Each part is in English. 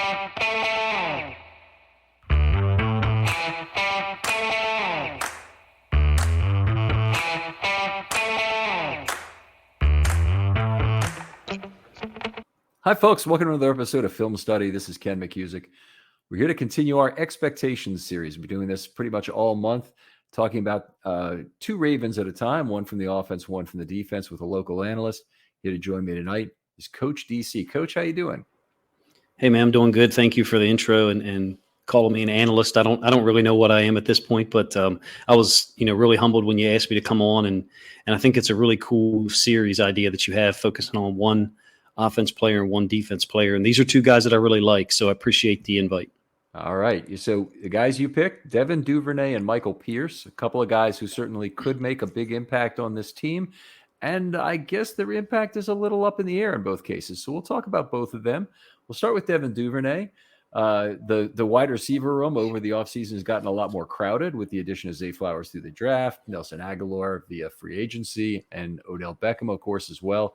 Hi, folks. Welcome to another episode of Film Study. This is Ken McCusick. We're here to continue our expectations series. We're doing this pretty much all month, talking about two Ravens at a time, one from the offense, one from the defense, with a local analyst. Here to join me tonight is Coach DC. Coach, how you doing? Hey, man, I'm doing good. Thank you for the intro and calling me an analyst. I don't really know what I am at this point, but I was really humbled when you asked me to come on, and I think it's a really cool series idea that you have, focusing on one offense player and one defense player, and these are two guys that I really like, so I appreciate the invite. All right. So the guys you picked, Devin Duvernay and Michael Pierce, a couple of guys who certainly could make a big impact on this team. And I guess their impact is a little up in the air in both cases. So we'll talk about both of them. We'll start with Devin Duvernay. The wide receiver room over the offseason has gotten a lot more crowded with the addition of Zay Flowers through the draft, Nelson Aguilar via free agency, and Odell Beckham, of course, as well.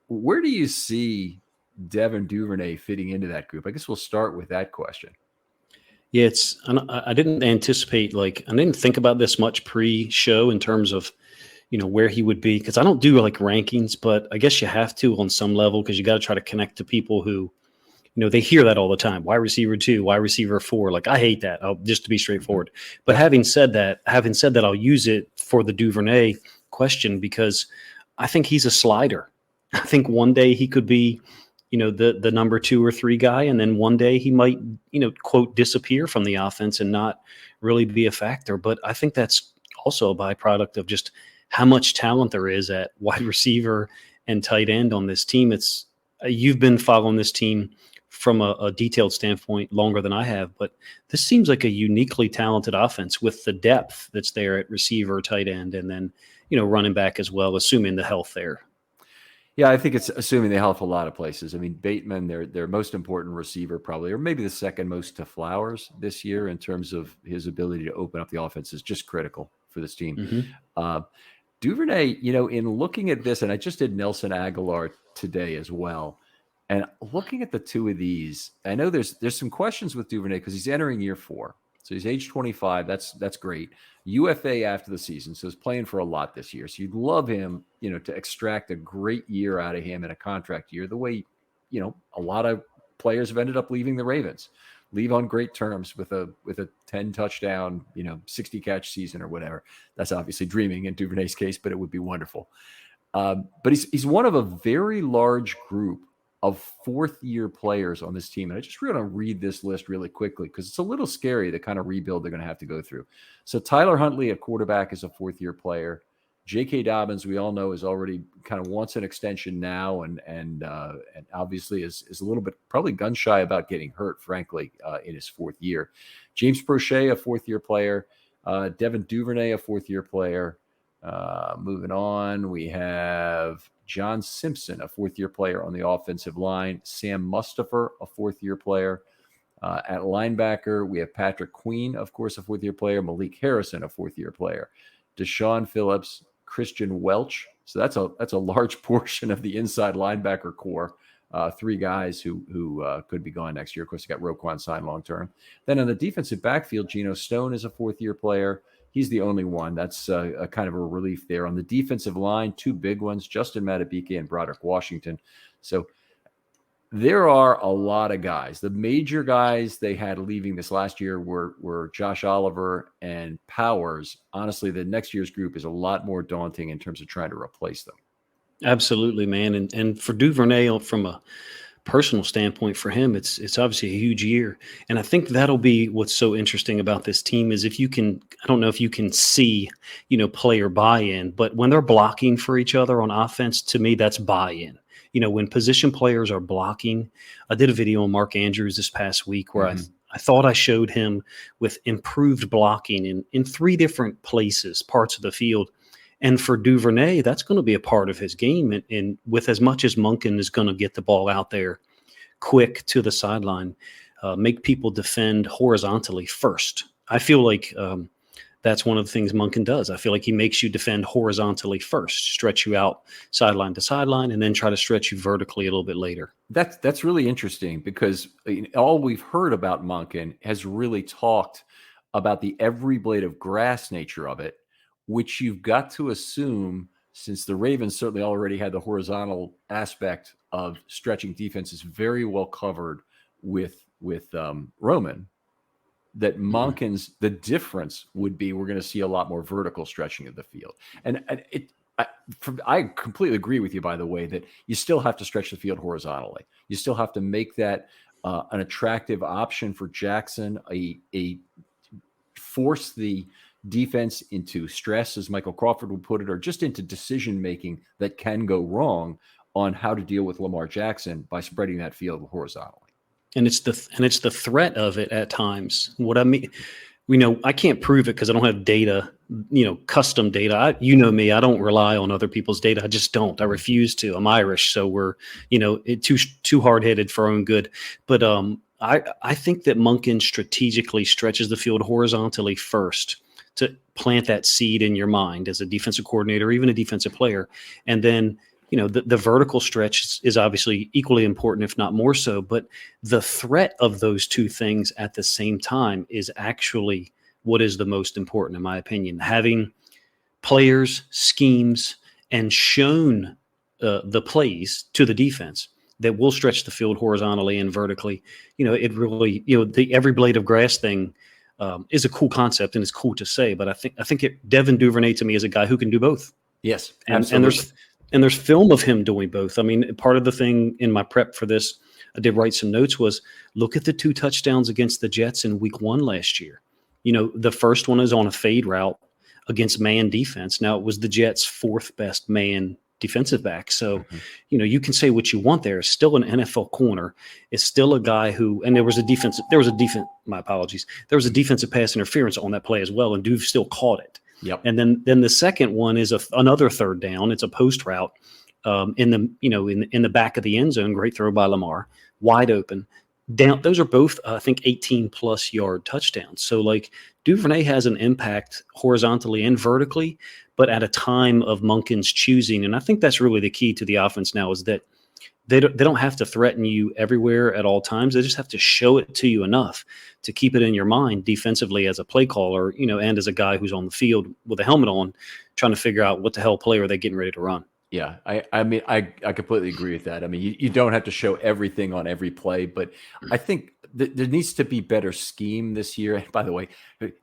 Where do you see Devin Duvernay fitting into that group? I guess we'll start with that question. Yeah, I didn't anticipate, I didn't think about this much pre-show in terms of, where he would be, because I don't do rankings, but I guess you have to on some level, because you got to try to connect to people who, they hear that all the time. Wide receiver 2, wide receiver 4. I hate that, just to be straightforward. But having said that, I'll use it for the Duvernay question, because I think he's a slider. I think one day he could be, the number 2 or 3 guy, and then one day he might, quote, disappear from the offense and not really be a factor. But I think that's also a byproduct of just how much talent there is at wide receiver and tight end on this team. You've been following this team from a detailed standpoint longer than I have, but this seems like a uniquely talented offense with the depth that's there at receiver, tight end, and then, running back as well, assuming the health there. Yeah, I think it's assuming they help a lot of places. I mean, Bateman, their most important receiver probably, or maybe the second most to Flowers this year in terms of his ability to open up the offense, is just critical for this team. Mm-hmm. Duvernay, in looking at this, and I just did Nelson Aguilar today as well, and looking at the two of these, I know there's some questions with Duvernay because he's entering year 4. So he's age 25. That's great. UFA after the season. So he's playing for a lot this year. So you'd love him, to extract a great year out of him in a contract year, the way, a lot of players have ended up leaving the Ravens, leave on great terms with a 10 touchdown, 60 catch season or whatever. That's obviously dreaming in Duvernay's case, but it would be wonderful. But he's one of a very large group of fourth-year players on this team. And I just want to read this list really quickly because it's a little scary, the kind of rebuild they're going to have to go through. So Tyler Huntley at quarterback is a fourth-year player. J.K. Dobbins, we all know, is already kind of wants an extension now and obviously is a little bit probably gun-shy about getting hurt, frankly, in his fourth year. James Prochet, a fourth-year player. Devin Duvernay, a fourth-year player. Moving on, we have John Simpson, a fourth-year player on the offensive line. Sam Mustipher, a fourth-year player. At linebacker, we have Patrick Queen, of course, a fourth-year player. Malik Harrison, a fourth-year player. Deshaun Phillips, Christian Welch. So that's a large portion of the inside linebacker core. 3 guys who could be gone next year. Of course, you got Roquan signed long-term. Then on the defensive backfield, Geno Stone is a fourth-year player. He's the only one. That's a kind of a relief there. On the defensive line, 2 big ones, Justin Matabike and Broderick Washington. So there are a lot of guys. The major guys they had leaving this last year were Josh Oliver and Powers. Honestly, the next year's group is a lot more daunting in terms of trying to replace them. Absolutely, man. And for Duvernay, from a personal standpoint, for him, it's obviously a huge year. And I think that'll be what's so interesting about this team is if you can, I don't know if you can see, player buy-in, but when they're blocking for each other on offense, to me, that's buy-in. When position players are blocking, I did a video on Mark Andrews this past week where I thought I showed him with improved blocking in 3 different places, parts of the field. And for Duvernay, that's going to be a part of his game. And with as much as Monken is going to get the ball out there quick to the sideline, make people defend horizontally first. I feel like that's one of the things Monken does. I feel like he makes you defend horizontally first, stretch you out sideline to sideline, and then try to stretch you vertically a little bit later. That's really interesting because all we've heard about Monken has really talked about the every blade of grass nature of it, which you've got to assume, since the Ravens certainly already had the horizontal aspect of stretching defenses very well covered with Roman, that Monken's the difference would be we're going to see a lot more vertical stretching of the field. And I completely agree with you, by the way, that you still have to stretch the field horizontally. You still have to make that an attractive option for Jackson, a force the defense into stress, as Michael Crawford would put it, or just into decision making that can go wrong on how to deal with Lamar Jackson by spreading that field horizontally. And it's the threat of it at times. What I mean, I can't prove it because I don't have data, custom data. You know me, I don't rely on other people's data. I just don't. I refuse to. I'm Irish, so we're, too hard-headed for our own good. But I think that Monken strategically stretches the field horizontally first to plant that seed in your mind as a defensive coordinator, or even a defensive player. And then, the vertical stretch is obviously equally important, if not more so. But the threat of those two things at the same time is actually what is the most important, in my opinion. Having players, schemes, and shown the plays to the defense that will stretch the field horizontally and vertically. It really, the every blade of grass thing is a cool concept and it's cool to say. But I think Devin Duvernay to me is a guy who can do both. Yes, absolutely. And there's film of him doing both. I mean, part of the thing in my prep for this, I did write some notes, was look at the 2 touchdowns against the Jets in week 1 last year. The first one is on a fade route against man defense. Now, it was the Jets' 4th best man defensive back. So, you can say what you want there. It's still an NFL corner. It's still a guy who, and there was a defensive pass interference on that play as well. And Duve still caught it. Yep. And then the second one is another third down. It's a post route in the back of the end zone. Great throw by Lamar, wide open. Down. Those are both I think 18+ yard touchdowns. So like Duvernay has an impact horizontally and vertically, but at a time of Monken's choosing. And I think that's really the key to the offense now, is that they don't have to threaten you everywhere at all times. They just have to show it to you enough to keep it in your mind defensively as a play caller, and as a guy who's on the field with a helmet on, trying to figure out what the hell play are they getting ready to run. Yeah, I mean, I completely agree with that. I mean, you don't have to show everything on every play, but I think there needs to be better scheme this year. And by the way,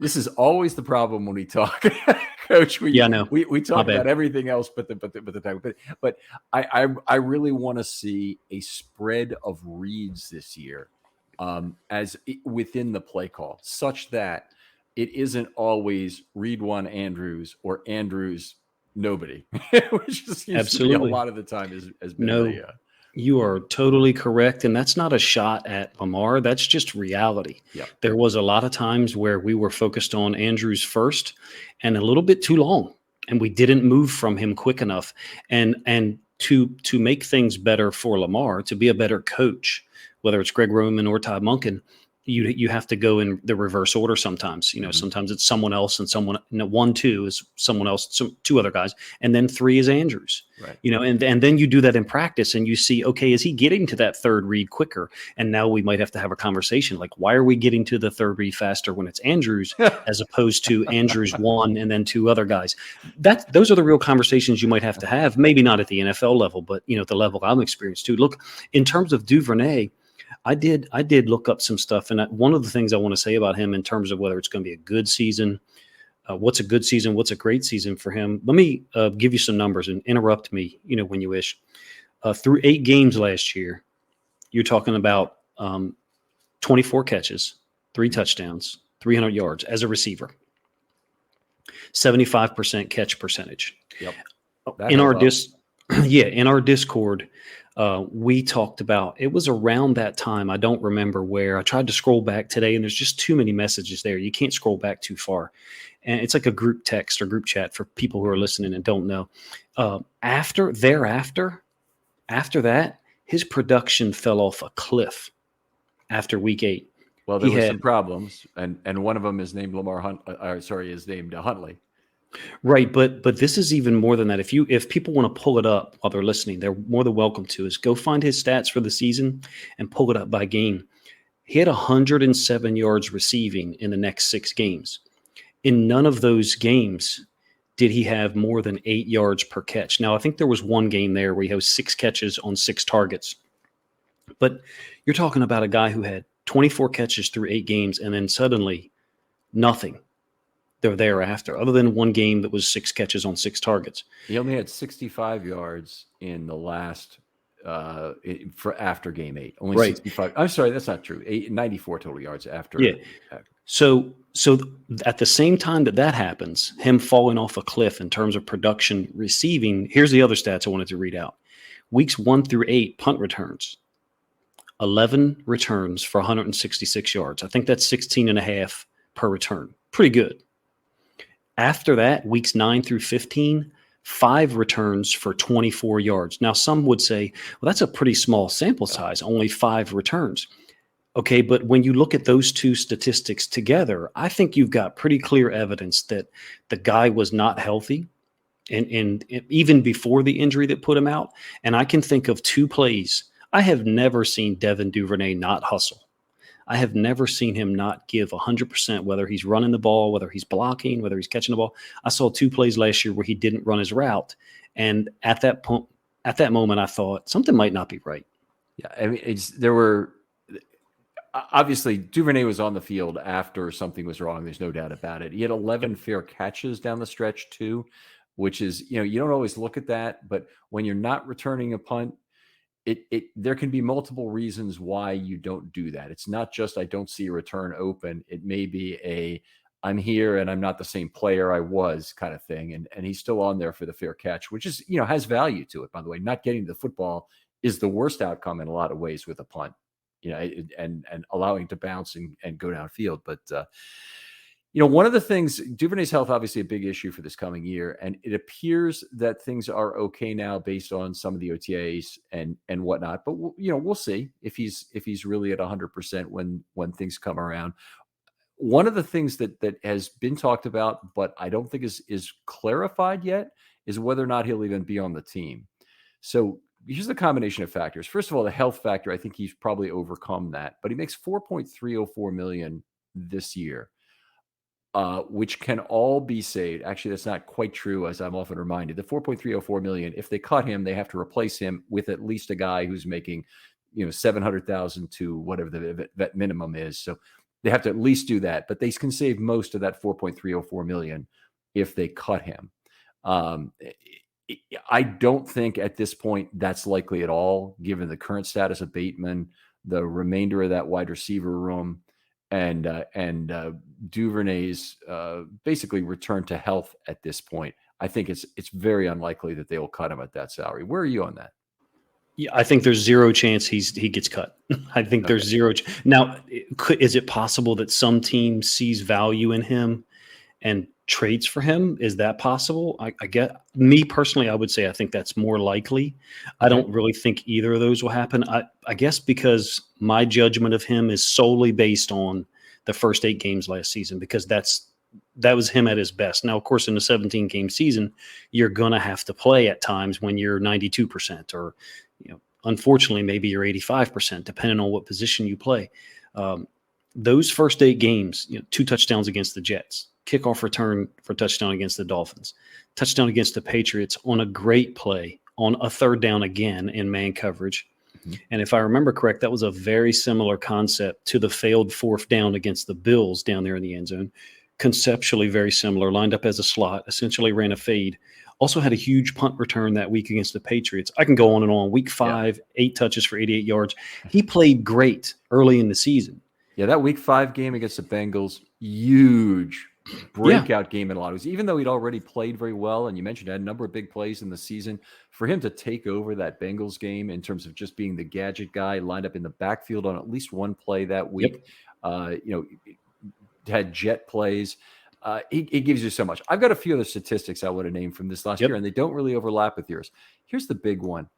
this is always the problem when we talk, Coach. We talk about everything else, but I really want to see a spread of reads this year, as within the play call, such that it isn't always read one Andrews or Andrews nobody, which just seems to be a lot of the time has been you are totally correct. And that's not a shot at Lamar. That's just reality. Yep. There was a lot of times where we were focused on Andrews first and a little bit too long, and we didn't move from him quick enough. And to make things better for Lamar, to be a better coach, whether it's Greg Roman or Todd Monken, you have to go in the reverse order sometimes. Sometimes it's someone else, and 1, 2 is someone else, 2 other guys, and then 3 is Andrews. Right. And then you do that in practice, and you see, okay, is he getting to that third read quicker? And now we might have to have a conversation like, why are we getting to the third read faster when it's Andrews as opposed to Andrews 1 and then 2 other guys? Those are the real conversations you might have to have. Maybe not at the NFL level, but at the level I'm experienced too. Look, in terms of Duvernay, I did look up some stuff, and one of the things I want to say about him in terms of whether it's going to be a good season, what's a good season, what's a great season for him. Let me give you some numbers and interrupt me, when you wish. Through 8 games last year, you're talking about 24 catches, 3 touchdowns, 300 yards as a receiver, 75% catch percentage. Yep. In our Discord, we talked about, it was around that time. I don't remember where. I tried to scroll back today, and there's just too many messages there. You can't scroll back too far. And it's like a group text or group chat for people who are listening and don't know. After that, his production fell off a cliff after week 8. Well, there He were some had problems, and one of them is named Lamar Hunt. Is named Huntley. right, but this is even more than that. If people want to pull it up while they're listening, they're more than welcome to. Is go find his stats for the season and pull it up by game. He had 107 yards receiving in the next 6 games. In none of those games did he have more than 8 yards per catch. Now, I think there was one game there where he had 6 catches on 6 targets. But you're talking about a guy who had 24 catches through 8 games and then suddenly nothing thereafter, other than one game that was 6 catches on 6 targets. He only had 65 yards in the last for after game 8. Only Right. 65. I'm sorry, that's not true. 94 total yards after. Yeah. So at the same time that happens, him falling off a cliff in terms of production receiving, here's the other stats I wanted to read out. Weeks 1 through 8, punt returns. 11 returns for 166 yards. I think that's 16 and a half per return. Pretty good. After that, weeks 9 through 15, 5 returns for 24 yards. Now, some would say, well, that's a pretty small sample size, only 5 returns. Okay, but when you look at those two statistics together, I think you've got pretty clear evidence that the guy was not healthy, and even before the injury that put him out. And I can think of 2 plays. I have never seen Devin Duvernay not hustle. I have never seen him not give 100%, whether he's running the ball, whether he's blocking, whether he's catching the ball. I saw 2 plays last year where he didn't run his route. And at that moment, I thought something might not be right. Yeah, I mean, there were obviously Duvernay was on the field after something was wrong. There's no doubt about it. He had 11 fair catches down the stretch too, which is, you don't always look at that, but when you're not returning a punt, there can be multiple reasons why you don't do that. It's not just, I don't see a return open. It may be I'm here and I'm not the same player I was kind of thing. And he's still on there for the fair catch, which is, has value to it, by the way. Not getting the football is the worst outcome in a lot of ways with a punt, and allowing to bounce and go downfield. But, one of the things, Duvernay's health, obviously a big issue for this coming year. And it appears that things are okay now based on some of the OTAs and whatnot. But, we'll see if he's really at 100% when things come around. One of the things that has been talked about, but I don't think is clarified yet, is whether or not he'll even be on the team. So here's the combination of factors. First of all, the health factor, I think he's probably overcome that, but he makes $4.304 million this year, which can all be saved. Actually, that's not quite true, as I'm often reminded. The $4.304 million, if they cut him, they have to replace him with at least a guy who's making, $700,000 to whatever the vet minimum is. So they have to at least do that, but they can save most of that $4.304 million if they cut him. I don't think at this point that's likely at all, given the current status of Bateman, the remainder of that wide receiver room, and Duvernay's basically return to health at this point. I think it's very unlikely that they will cut him at that salary. Where are you on that? Yeah, I think there's zero chance he gets cut. I think there's zero. Now, is it possible that some team sees value in him and trades for him? Is that possible? I get, me personally, I would say I think that's more likely. I don't really think either of those will happen. I guess because my judgment of him is solely based on the first 8 games last season, because that was him at his best. Now, of course, in a 17-game season, you're going to have to play at times when you're 92%, or, unfortunately, maybe you're 85%, depending on what position you play. Those first 8 games, 2 touchdowns against the Jets, kickoff return for touchdown against the Dolphins, touchdown against the Patriots on a great play on a 3rd down again in man coverage. Mm-hmm. And if I remember correct, that was a very similar concept to the failed 4th down against the Bills down there in the end zone. Conceptually very similar, lined up as a slot, essentially ran a fade. Also had a huge punt return that week against the Patriots. I can go on and on. Week 5, 8 touches for 88 yards. He played great early in the season. Yeah, that week 5 game against the Bengals, huge breakout game in a lot of ways. Even though he'd already played very well, and you mentioned had a number of big plays in the season, for him to take over that Bengals game in terms of just being the gadget guy, lined up in the backfield on at least one play that week, had jet plays. He gives you so much. I've got a few other statistics I want to name from this last year, and they don't really overlap with yours. Here's the big one: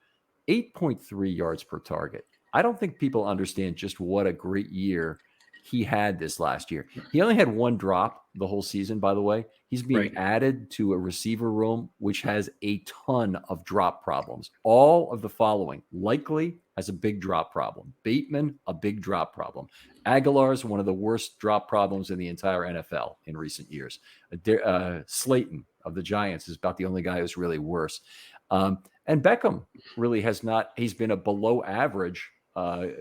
8.3 yards per target. I don't think people understand just what a great year he had this last year. He only had one drop the whole season, by the way. He's being added to a receiver room, which has a ton of drop problems. All of the following: Likely has a big drop problem. Bateman, a big drop problem. Aguilar is one of the worst drop problems in the entire NFL in recent years. Slayton of the Giants is about the only guy who's really worse. And Beckham really has not. He's been a below average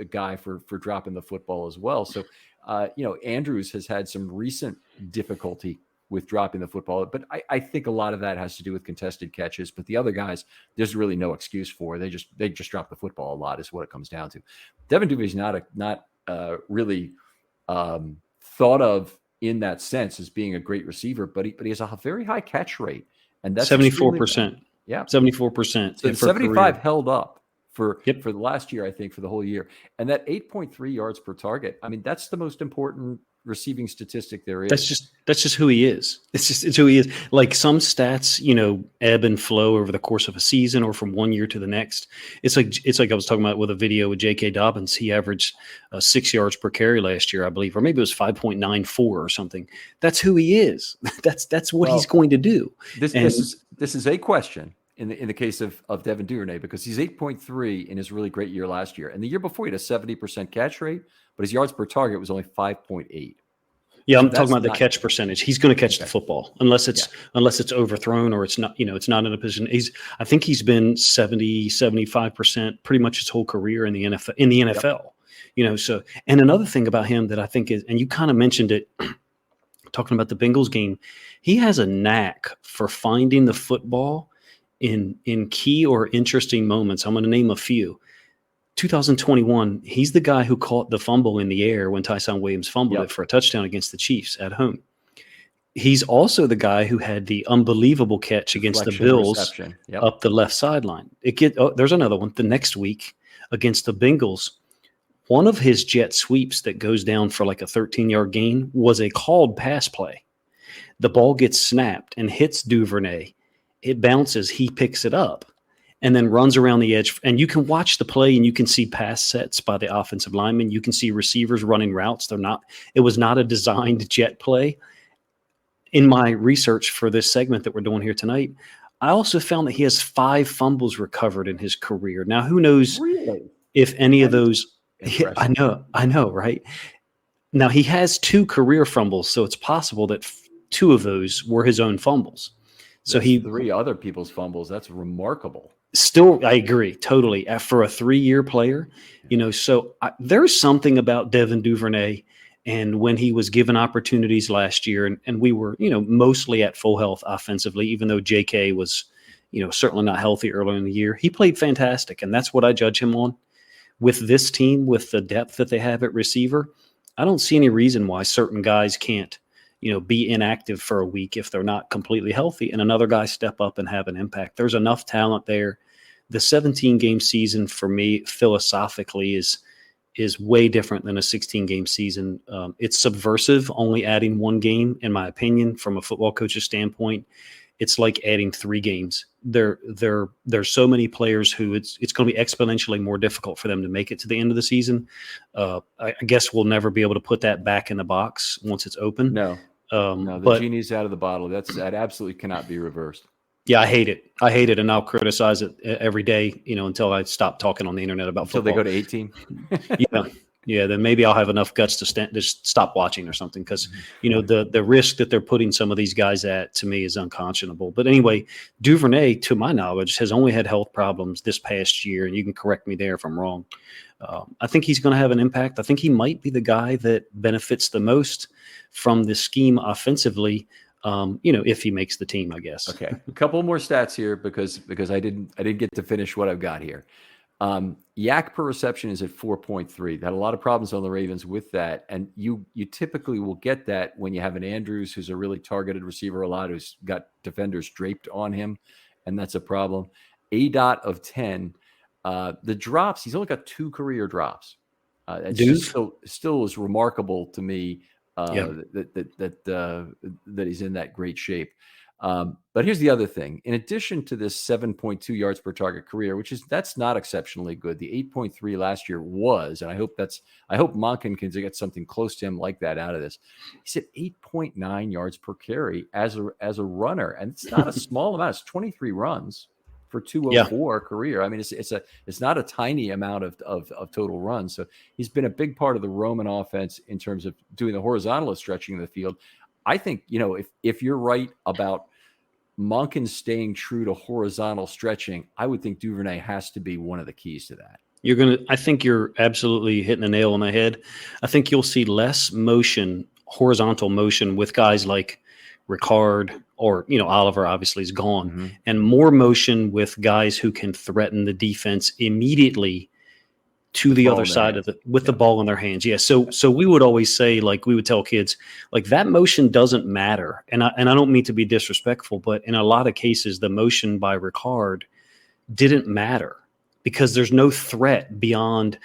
guy for dropping the football as well. So, Andrews has had some recent difficulty with dropping the football, but I think a lot of that has to do with contested catches. But the other guys, there's really no excuse for. They just drop the football a lot, is what it comes down to. Devin Duvernay's not really thought of in that sense as being a great receiver, but he has a very high catch rate, and that's 74%. Yeah, 74%. So 75 held up for the last year, I think, for the whole year. And that 8.3 yards per target, I mean, that's the most important receiving statistic there is. That's just who he is. It's who he is. Like some stats, ebb and flow over the course of a season or from one year to the next. It's like I was talking about with a video with J.K. Dobbins. He averaged 6 yards per carry last year, I believe, or maybe it was 5.94 or something. That's who he is. That's what he's going to do. This is a question in the case of Devin Duvernay, because he's 8.3 in his really great year last year, and the year before he had a 70% catch rate, but his yards per target was only 5.8. Yeah, I'm talking about the catch percentage. He's going to catch the football unless it's overthrown or it's not, it's not in a position. I think he's been 75% pretty much his whole career in the NFL. So, and another thing about him that I think is, and you kind of mentioned it talking about the Bengals game, he has a knack for finding the football in key or interesting moments. I'm going to name a few. 2021, he's the guy who caught the fumble in the air when Tyson Williams fumbled it for a touchdown against the Chiefs at home. He's also the guy who had the unbelievable catch against the Bills up the left sideline. There's another one the next week against the Bengals. One of his jet sweeps that goes down for like a 13-yard gain was a called pass play. The ball gets snapped and hits Duvernay. It bounces. He picks it up and then runs around the edge. And you can watch the play and you can see pass sets by the offensive linemen. You can see receivers running routes. It was not a designed jet play. In my research for this segment that we're doing here tonight, I also found that he has 5 fumbles recovered in his career. Now, who knows if any of those, I know, right? Now he has 2 career fumbles. So it's possible that 2 of those were his own fumbles. So 3 other people's fumbles. That's remarkable. Still, I agree totally. For a 3-year player, so there's something about Devin Duvernay, and when he was given opportunities last year, and we were, mostly at full health offensively, even though J.K. was, certainly not healthy earlier in the year, he played fantastic, and that's what I judge him on. With this team, with the depth that they have at receiver, I don't see any reason why certain guys can't, be inactive for a week if they're not completely healthy and another guy step up and have an impact. There's enough talent there. The 17-game season for me philosophically is way different than a 16-game season. It's subversive, only adding 1 game, in my opinion, from a football coach's standpoint. It's like adding 3 games. There's so many players who it's going to be exponentially more difficult for them to make it to the end of the season. I guess we'll never be able to put that back in the box once it's open. No, the genie's out of the bottle. That absolutely cannot be reversed. Yeah, I hate it, and I'll criticize it every day, until I stop talking on the internet about football. Until they go to 18. Yeah, then maybe I'll have enough guts to just stop watching or something, because the risk that they're putting some of these guys at, to me, is unconscionable. But anyway, Duvernay, to my knowledge, has only had health problems this past year, and you can correct me there if I'm wrong. I think he's going to have an impact. I think he might be the guy that benefits the most from this scheme offensively. If he makes the team, I guess. Okay, a couple more stats here because I didn't get to finish what I've got here. Yak per reception is at 4.3. They had a lot of problems on the Ravens with that, and you typically will get that when you have an Andrews who's a really targeted receiver a lot, who's got defenders draped on him, and that's a problem. A.dot of 10. The drops, he's only got 2 career drops. Still is remarkable to me. That he's in that great shape. But here's the other thing. In addition to this 7.2 yards per target career, that's not exceptionally good. The 8.3 last year was, and I hope Monken can get something close to him like that out of this. He's at 8.9 yards per carry as a runner, and it's not a small amount. It's 23 runs for 204 career. I mean, it's not a tiny amount of total runs. So he's been a big part of the Roman offense in terms of doing the horizontal stretching of the field. I think, if you're right about Monken staying true to horizontal stretching, I would think Durvernay has to be one of the keys to that. I think you're absolutely hitting the nail on the head. I think you'll see less motion, horizontal motion with guys like Ricard or, Oliver obviously is gone, and more motion with guys who can threaten the defense immediately to the other side of the ball in their hands. Yeah. So we would always say, like, we would tell kids, like, that motion doesn't matter. And I don't mean to be disrespectful, but in a lot of cases, the motion by Ricard didn't matter because there's no threat beyond,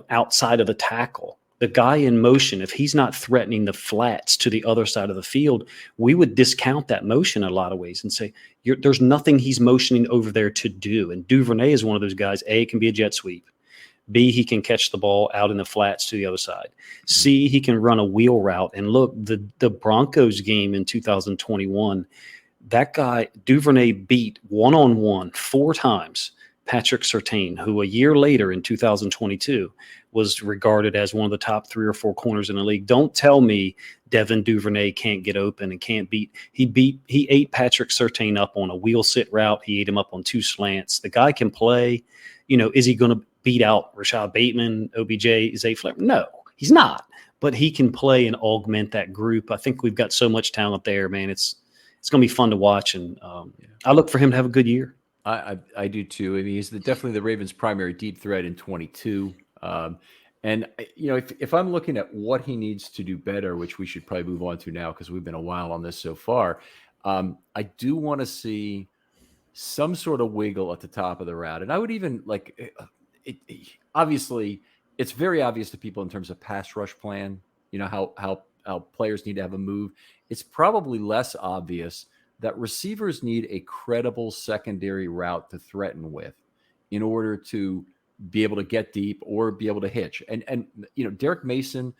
outside of the tackle. The guy in motion, if he's not threatening the flats to the other side of the field, we would discount that motion in a lot of ways and say, there's nothing he's motioning over there to do. And Durvernay is one of those guys. A, can be a jet sweep. B, he can catch the ball out in the flats to the other side. C, he can run a wheel route. And look, the Broncos game in 2021, that guy, Duvernay, beat one-on-one 4 times Patrick Surtain, who a year later in 2022 was regarded as one of the top 3 or 4 corners in the league. Don't tell me Devin Duvernay can't get open and can't beat. He ate Patrick Surtain up on a wheel sit route. He ate him up on 2 slants. The guy can play. Is he going to beat out Rashad Bateman, OBJ, Zay Fleur? No, he's not. But he can play and augment that group. I think we've got so much talent there, man. It's going to be fun to watch, and I look for him to have a good year. I do too. I mean, he's definitely the Ravens' primary deep threat in 22. And if I'm looking at what he needs to do better, which we should probably move on to now because we've been a while on this so far, I do want to see some sort of wiggle at the top of the route. And I would even obviously, it's very obvious to people in terms of pass rush plan, how players need to have a move. It's probably less obvious that receivers need a credible secondary route to threaten with in order to be able to get deep or be able to hitch. And Derek Mason,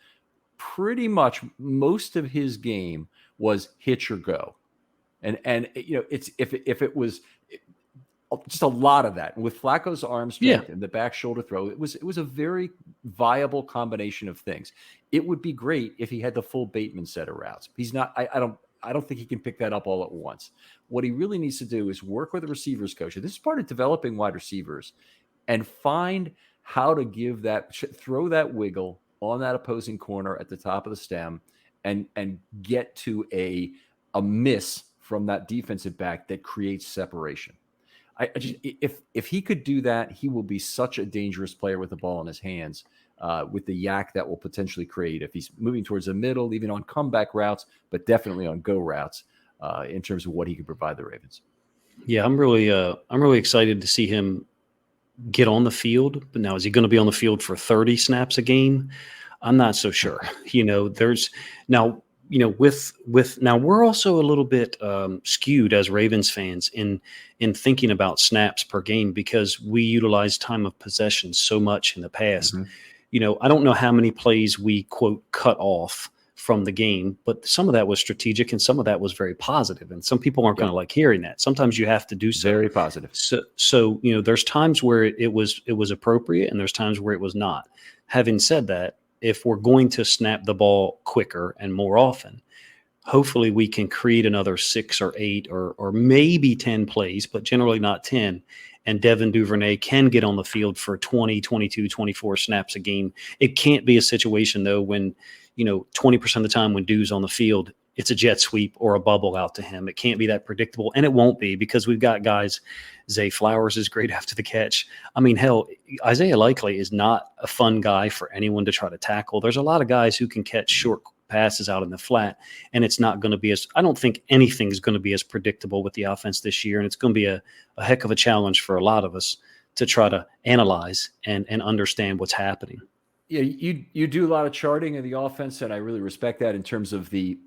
pretty much most of his game was hitch or go. And it's if it was just a lot of that. And with Flacco's arm strength and the back shoulder throw, it was a very viable combination of things. It would be great if he had the full Bateman set of routes. He's not. I don't think he can pick that up all at once. What he really needs to do is work with a receivers coach. And this is part of developing wide receivers, and find how to throw that wiggle on that opposing corner at the top of the stem, and get to a miss from that defensive back that creates separation. If he could do that, he will be such a dangerous player with the ball in his hands, with the yak that will potentially create if he's moving towards the middle, even on comeback routes, but definitely on go routes, in terms of what he could provide the Ravens. Yeah, I'm really excited to see him get on the field. But now, is he going to be on the field for 30 snaps a game? I'm not so sure. Now we're also a little bit skewed as Ravens fans in thinking about snaps per game because we utilize time of possession so much in the past. I don't know how many plays we quote cut off from the game, but some of that was strategic and some of that was very positive. And some people aren't going to like hearing that. Sometimes you have to do so. Very positive. So there's times where it was appropriate and there's times where it was not. Having said that, if we're going to snap the ball quicker and more often, hopefully we can create another 6 or 8 or maybe 10 plays, but generally not 10. And Devin Duvernay can get on the field for 20, 22, 24 snaps a game. It can't be a situation, though, when 20% of the time when Du's on the field, it's a jet sweep or a bubble out to him. It can't be that predictable, and it won't be because we've got guys. Zay Flowers is great after the catch. I mean, hell, Isaiah Likely is not a fun guy for anyone to try to tackle. There's a lot of guys who can catch short passes out in the flat, and it's not going to be I don't think anything is going to be as predictable with the offense this year, and it's going to be a heck of a challenge for a lot of us to try to analyze and understand what's happening. Yeah, you do a lot of charting of the offense, and I really respect that in terms of the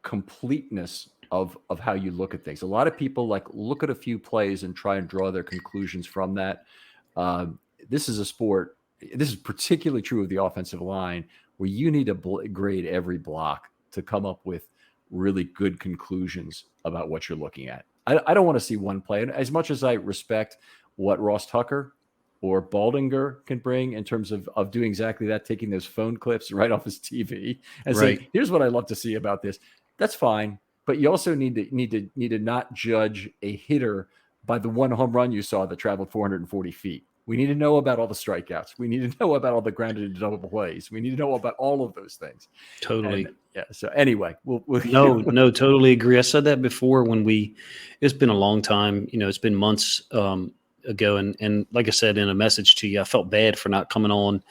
completeness of how you look at things. A lot of people like look at a few plays and try and draw their conclusions from that. This is a sport. This is particularly true of the offensive line, where you need to grade every block to come up with really good conclusions about what you're looking at. I don't want to see one play. And as much as I respect what Ross Tucker or Baldinger can bring in terms of doing exactly that, taking those phone clips right off his TV and saying, here's what I love to see about this. That's fine. But you also need to not judge a hitter by the one home run you saw that traveled 440 feet. We need to know about all the strikeouts. We need to know about all the grounded and double plays. We need to know about all of those things. Totally. And, yeah. So anyway, we'll no, totally agree. I said that before it's been a long time, it's been months ago. And like I said, in a message to you, I felt bad for not coming on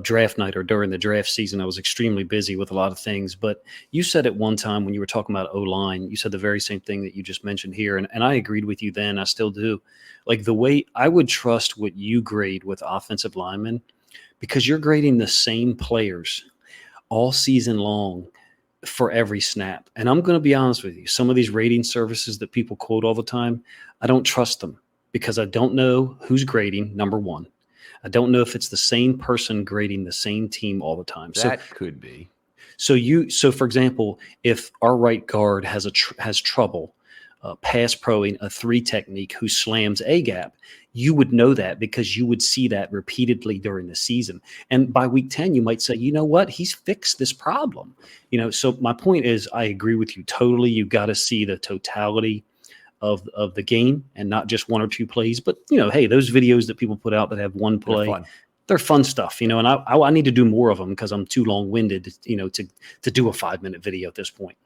draft night or during the draft season. I was extremely busy with a lot of things, but you said at one time when you were talking about O-line, you said the very same thing that you just mentioned here. And I agreed with you then. I still do. Like the way I would trust what you grade with offensive linemen, because you're grading the same players all season long for every snap. And I'm going to be honest with you. Some of these rating services that people quote all the time, I don't trust them because I don't know who's grading, number one. I don't know if it's the same person grading the same team all the time. That could be. So for example, if our right guard has trouble pass proing a 3 technique who slams a gap, you would know that because you would see that repeatedly during the season. And by week 10, you might say, you know what, he's fixed this problem. So my point is, I agree with you totally. You got to see the totality of the game and not just one or two plays. But, hey, those videos that people put out that have one play, they're fun stuff, and I need to do more of them because I'm too long-winded, to do a 5-minute video at this point.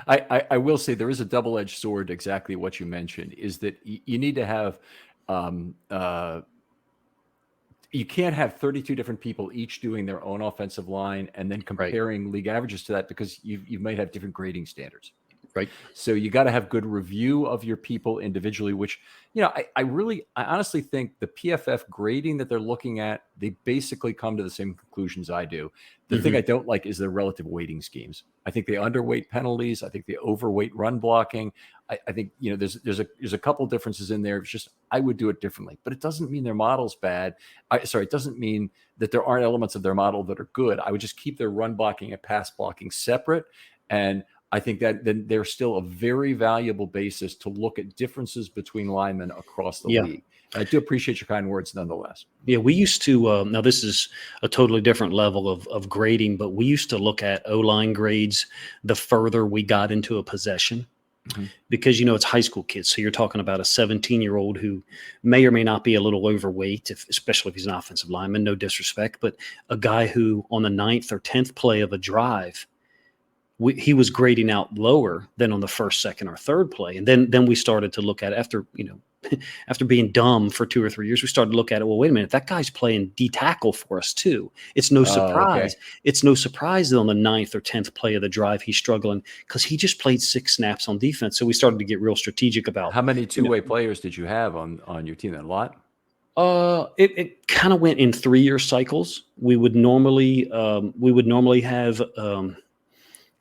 I will say there is a double-edged sword, exactly what you mentioned, is that you need to have you can't have 32 different people each doing their own offensive line and then comparing league averages to that, because you might have different grading standards. Right. So you got to have good review of your people individually, which, I honestly think the PFF grading that they're looking at, they basically come to the same conclusions I do. The thing I don't like is their relative weighting schemes. I think they underweight penalties. I think they overweight run blocking. I think, there's a couple differences in there. It's just, I would do it differently, but it doesn't mean their model's bad. It doesn't mean that there aren't elements of their model that are good. I would just keep their run blocking and pass blocking separate. And I think that then there's still a very valuable basis to look at differences between linemen across the league. I do appreciate your kind words nonetheless. Yeah, we used to, now this is a totally different level of grading, but we used to look at O-line grades the further we got into a possession. Because, it's high school kids. So you're talking about a 17-year-old who may or may not be a little overweight, especially if he's an offensive lineman, no disrespect, but a guy who on the 9th or 10th play of a drive, he was grading out lower than on the first, second, or third play. And then we started to look at it after being dumb for 2 or 3 years, we started to look at it. Well, wait a minute, that guy's playing D tackle for us too. It's no surprise. Okay. It's no surprise that on the 9th or 10th play of the drive, he's struggling because he just played 6 snaps on defense. So we started to get real strategic about how many two-way players did you have on your team? A lot? It kind of went in 3-year cycles. We would normally have,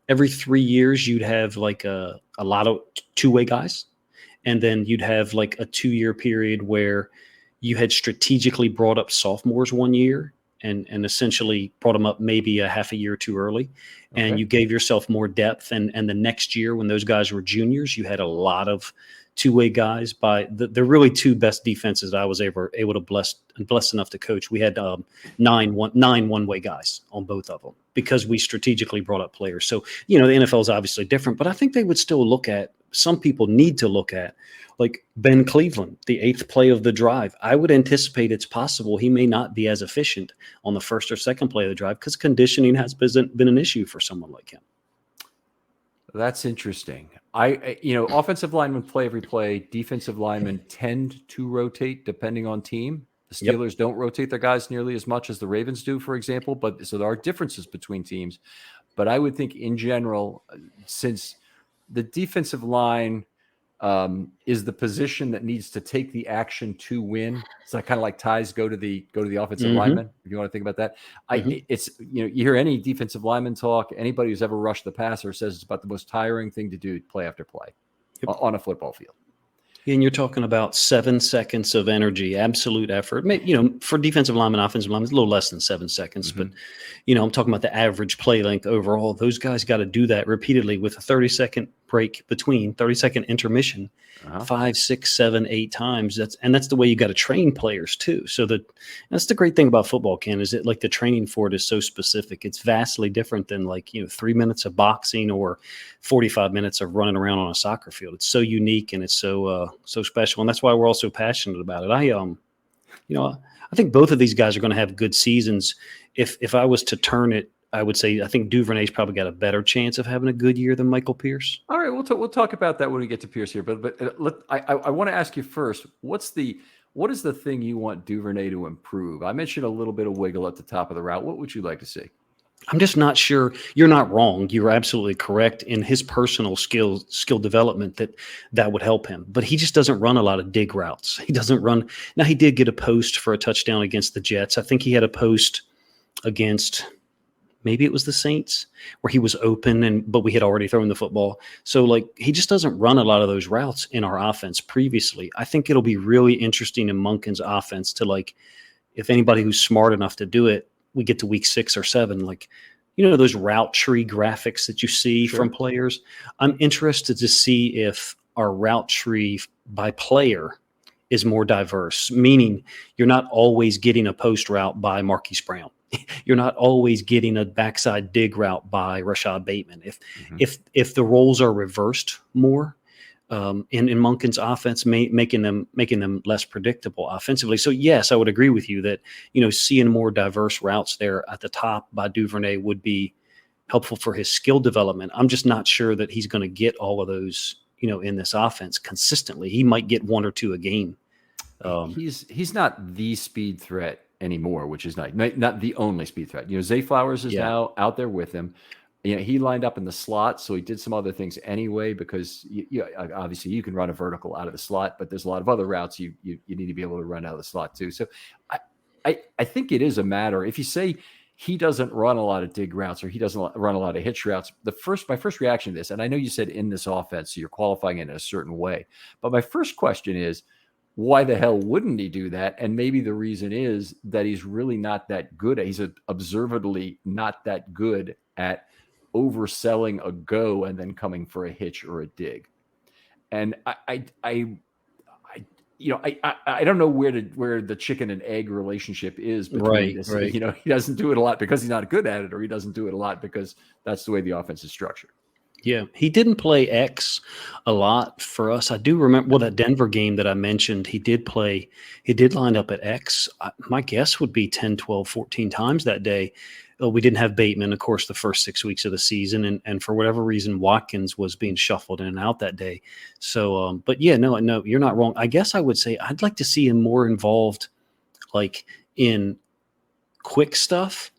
every 3 years, you'd have like a lot of two-way guys. And then you'd have like a 2-year period where you had strategically brought up sophomores 1 year and essentially brought them up maybe a half a year too early. Okay. And you gave yourself more depth. And the next year when those guys were juniors, you had a lot of two-way guys. By the really 2 best defenses I was ever able to blessed enough to coach. We had 9 one-way guys on both of them because we strategically brought up players. So, the NFL is obviously different, but I think they would still look at, some people need to look at, like Ben Cleveland, the 8th play of the drive. I would anticipate it's possible he may not be as efficient on the first or second play of the drive because conditioning has been an issue for someone like him. That's interesting. Offensive linemen play every play. Defensive linemen tend to rotate depending on team. The Steelers don't rotate their guys nearly as much as the Ravens do, for example. But so there are differences between teams. But I would think in general, since the defensive line is the position that needs to take the action to win. It's like kind of like ties go to the offensive lineman. If you want to think about that, it's you hear any defensive lineman talk, anybody who's ever rushed the passer says it's about the most tiring thing to do, play after play on a football field. And you're talking about 7 seconds of energy, absolute effort. Maybe, for defensive linemen, offensive linemen, it's a little less than 7 seconds. But, I'm talking about the average play length overall. Those guys got to do that repeatedly with a 30-second break between, 30-second intermission, 5, 6, 7, 8 times. That's the way you got to train players too. So that's the great thing about football, Ken, is that like the training for it is so specific. It's vastly different than 3 minutes of boxing or 45 minutes of running around on a soccer field. It's so unique and it's so special, and that's why we're all so passionate about it. I think both of these guys are going to have good seasons. If I was to turn it, I would say I think Duvernay's probably got a better chance of having a good year than Michael Pierce. All right, we'll talk about that when we get to Pierce here. But I want to ask you first, what is the thing you want Duvernay to improve? I mentioned a little bit of wiggle at the top of the route. What would you like to see? I'm just not sure. You're not wrong. You're absolutely correct in his personal skill development that would help him. But he just doesn't run a lot of dig routes. He doesn't run. Now, he did get a post for a touchdown against the Jets. I think he had a post against maybe it was the Saints where he was open, but we had already thrown the football. So he just doesn't run a lot of those routes in our offense previously. I think it'll be really interesting in Monken's offense to if anybody who's smart enough to do it, we get to week 6 or 7, those route tree graphics that you see from players. I'm interested to see if our route tree by player is more diverse, meaning you're not always getting a post route by Marquise Brown. You're not always getting a backside dig route by Rashad Bateman. If the roles are reversed more, in Monken's offense, making them less predictable offensively. So yes, I would agree with you that seeing more diverse routes there at the top by Duvernay would be helpful for his skill development. I'm just not sure that he's going to get all of those in this offense consistently. He might get 1 or 2 a game. He's not the speed threat anymore, which is not the only speed threat. Zay Flowers is now out there with him. He lined up in the slot, so he did some other things anyway, because obviously you can run a vertical out of the slot, but there's a lot of other routes you need to be able to run out of the slot too. So I think it is a matter. If you say he doesn't run a lot of dig routes or he doesn't run a lot of hitch routes, my first reaction to this, and I know you said in this offense, so you're qualifying it in a certain way, but my first question is, why the hell wouldn't he do that? And maybe the reason is that he's really not that good. He's observably not that good at overselling a go and then coming for a hitch or a dig. And I don't know where the chicken and egg relationship is between this. Right. He doesn't do it a lot because he's not good at it, or he doesn't do it a lot because that's the way the offense is structured. Yeah, he didn't play X a lot for us. I do remember, that Denver game that I mentioned, he did line up at X. My guess would be 10, 12, 14 times that day. We didn't have Bateman, of course, the first 6 weeks of the season. And for whatever reason, Watkins was being shuffled in and out that day. So, but yeah, no, you're not wrong. I guess I would say I'd like to see him more involved, in quick stuff,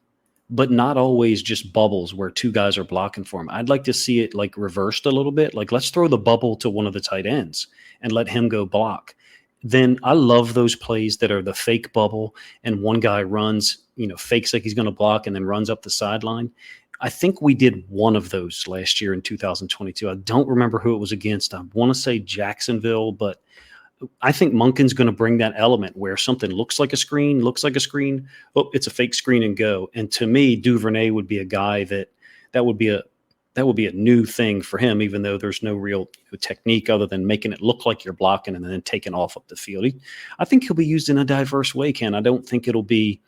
but not always just bubbles where 2 guys are blocking for him. I'd like to see it reversed a little bit. Let's throw the bubble to one of the tight ends and let him go block. Then I love those plays that are the fake bubble and one guy runs, fakes like he's going to block and then runs up the sideline. I think we did one of those last year in 2022. I don't remember who it was against. I want to say Jacksonville, but I think Monken's going to bring that element where something looks like a screen. Oh, it's a fake screen and go. And to me, Duvernay would be a guy that would be a new thing for him, even though there's no real technique other than making it look like you're blocking and then taking off up the field. I think he'll be used in a diverse way, Ken. I don't think it'll be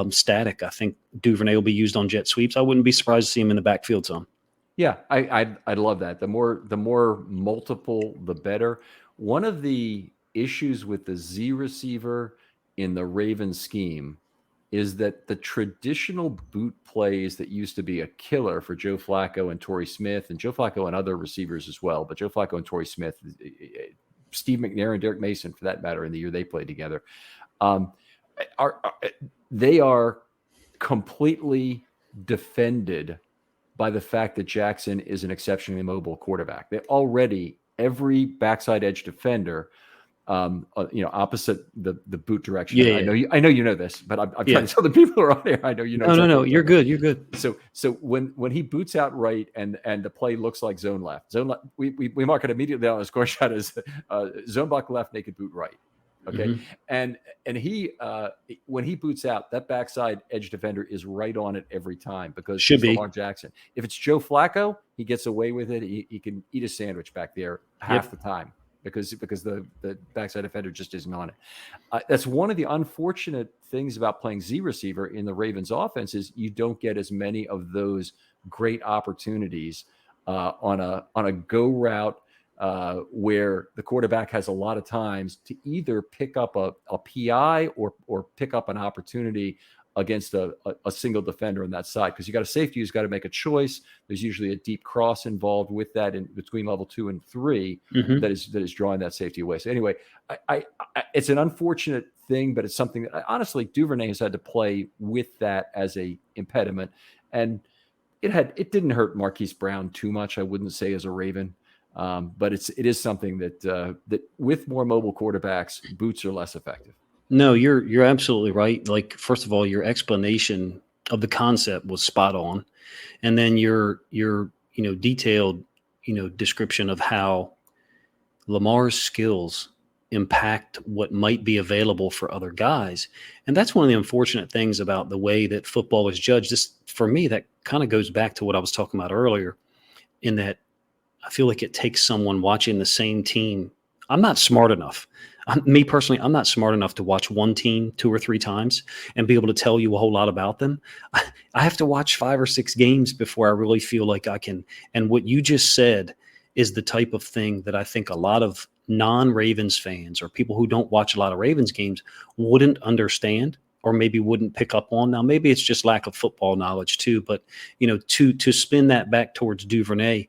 static. I think Duvernay will be used on jet sweeps. I wouldn't be surprised to see him in the backfield some. Yeah, I'd love that. The more multiple, the better. One of the issues with the Z receiver in the Ravens scheme is that the traditional boot plays that used to be a killer for Joe Flacco and Torrey Smith, and Joe Flacco and other receivers as well, but Joe Flacco and Torrey Smith, Steve McNair and Derek Mason, for that matter, in the year they played together, they are completely defended by the fact that Jackson is an exceptionally mobile quarterback. They already every backside edge defender, opposite the boot direction. Yeah, I know you know this, but I'm yeah. trying to tell the people who are on there. I know you know. No, Exactly no, what I'm you're talking good. You're good. about. So when he boots out right and the play looks like zone left, we mark it immediately on the score shot as zone block left, naked boot right. Okay, Mm-hmm. and he when he boots out, that backside edge defender is right on it every time because Should he's be. Lamar Jackson. If it's Joe Flacco, he gets away with it. He can eat a sandwich back there half the time because the backside defender just isn't on it. That's one of the unfortunate things about playing Z receiver in the Ravens offense is you don't get as many of those great opportunities on a go route where the quarterback has a lot of times to either pick up a PI or pick up an opportunity against a single defender on that side. Because you got a safety who's got to make a choice. There's usually a deep cross involved with that in between level 2 and 3 that is drawing that safety away. So anyway, I it's an unfortunate thing, but it's something that honestly Duvernay has had to play with that as a impediment. And it didn't hurt Marquise Brown too much, I wouldn't say, as a Raven. But it is something that with more mobile quarterbacks, boots are less effective. No, you're absolutely right. Like, first of all, your explanation of the concept was spot on, and then your detailed description of how Lamar's skills impact what might be available for other guys. And that's one of the unfortunate things about the way that football is judged. This, for me, that kind of goes back to what I was talking about earlier, in that I feel like it takes someone watching the same team. I'm not smart enough. Me personally, I'm not smart enough to watch one team 2 or 3 times and be able to tell you a whole lot about them. I have to watch 5 or 6 games before I really feel like I can. And what you just said is the type of thing that I think a lot of non-Ravens fans or people who don't watch a lot of Ravens games wouldn't understand or maybe wouldn't pick up on. Now, maybe it's just lack of football knowledge too, but to spin that back towards Durvernay,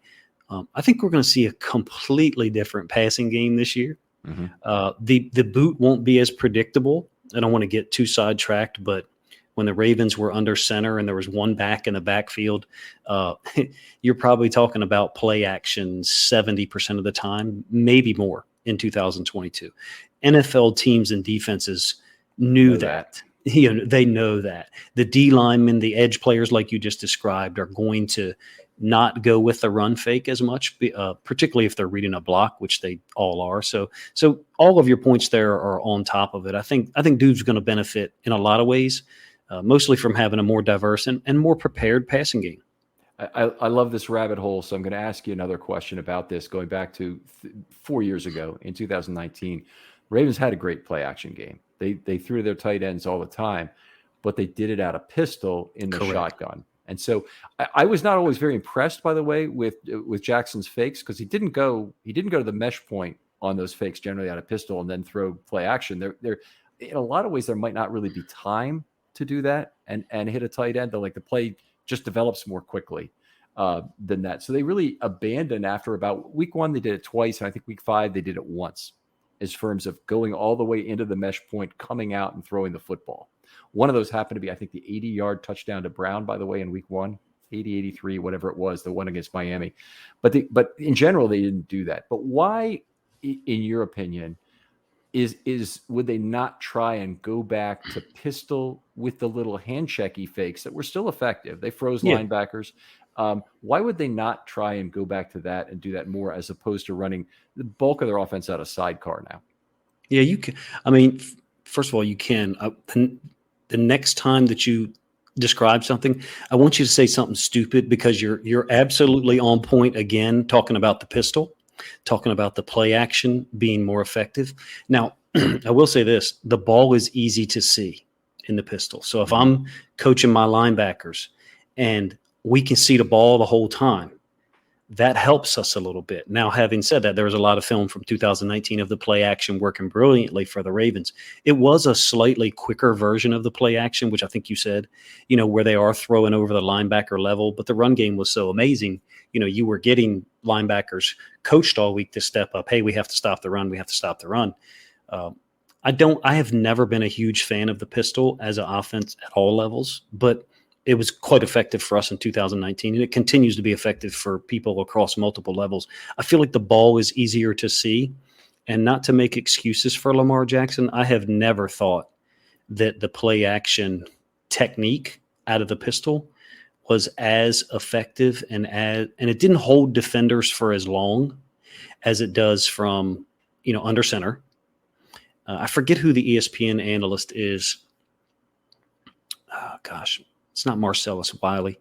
I think we're going to see a completely different passing game this year. The boot won't be as predictable. I don't want to get too sidetracked, but when the Ravens were under center and there was one back in the backfield, you're probably talking about play action 70% of the time, maybe more in 2022. NFL teams and defenses knew that. They know that. The D linemen, the edge players like you just described, are going to not go with the run fake as much, particularly if they're reading a block, which they all are. So all of your points there are on top of it. I think Dude's going to benefit in a lot of ways, mostly from having a more diverse and more prepared passing game. I love this rabbit hole, so I'm going to ask you another question about this. Going back to 4 years ago in 2019, Ravens had a great play action game. They threw their tight ends all the time, but they did it out of pistol in the shotgun. And so I was not always very impressed, by the way, with Jackson's fakes, because he didn't go to the mesh point on those fakes generally out of pistol and then throw play action. There in a lot of ways there might not really be time to do that and hit a tight end. The play just develops more quickly than that. So they really abandoned after about week 1. They did it twice, and I think week 5 they did it once, as terms of going all the way into the mesh point, coming out and throwing the football. One of those happened to be, I think, the 80-yard touchdown to Brown, by the way, in week 1, 80, 83, whatever it was, the one against Miami. But in general, they didn't do that. But why, in your opinion, would they not try and go back to pistol with the little hand checky fakes that were still effective? They froze linebackers. Why would they not try and go back to that and do that more, as opposed to running the bulk of their offense out of sidecar now? Yeah, you can. I mean, first of all, you can. The next time that you describe something, I want you to say something stupid, because you're absolutely on point again, talking about the pistol, talking about the play action being more effective. Now, I will say this: the ball is easy to see in the pistol. So if I'm coaching my linebackers and we can see the ball the whole time, that helps us a little bit. Now, having said that, there was a lot of film from 2019 of the play action working brilliantly for the Ravens. It was a slightly quicker version of the play action, which I think you said, where they are throwing over the linebacker level, but the run game was so amazing. You were getting linebackers coached all week to step up. Hey, we have to stop the run. We have to stop the run. I have never been a huge fan of the pistol as an offense at all levels, but it was quite effective for us in 2019, and it continues to be effective for people across multiple levels. I feel like the ball is easier to see, and not to make excuses for Lamar Jackson, I have never thought that the play action technique out of the pistol was as effective and it didn't hold defenders for as long as it does from, under center. I forget who the ESPN analyst is. Oh, gosh, it's not Marcellus Wiley.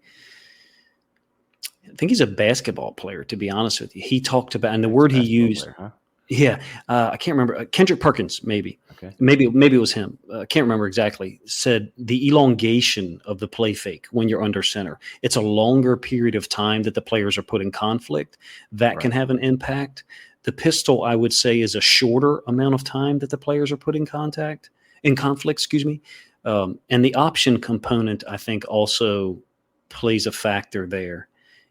I think he's a basketball player, to be honest with you. He talked about, and the word he used, player, huh? Yeah, I can't remember. Kendrick Perkins, maybe. Okay. Maybe it was him. Can't remember exactly. Said the elongation of the play fake when you're under center. It's a longer period of time that the players are put in conflict. That can have an impact. The pistol, I would say, is a shorter amount of time that the players are put in conflict. Excuse me. And the option component, I think, also plays a factor there.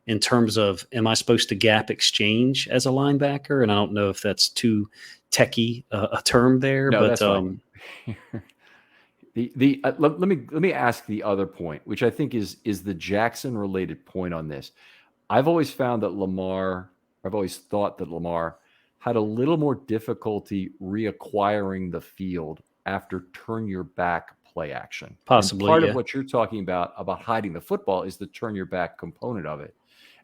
In terms of, am I supposed to gap exchange as a linebacker? And I don't know if that's too techie a term there, No, but that's fine. Let me ask the other point, which I think is the Jackson related point on this. I've always thought that Lamar had a little more difficulty reacquiring the field after turn your back play action. Possibly, and part of what you're talking about hiding the football is the turn your back component of it.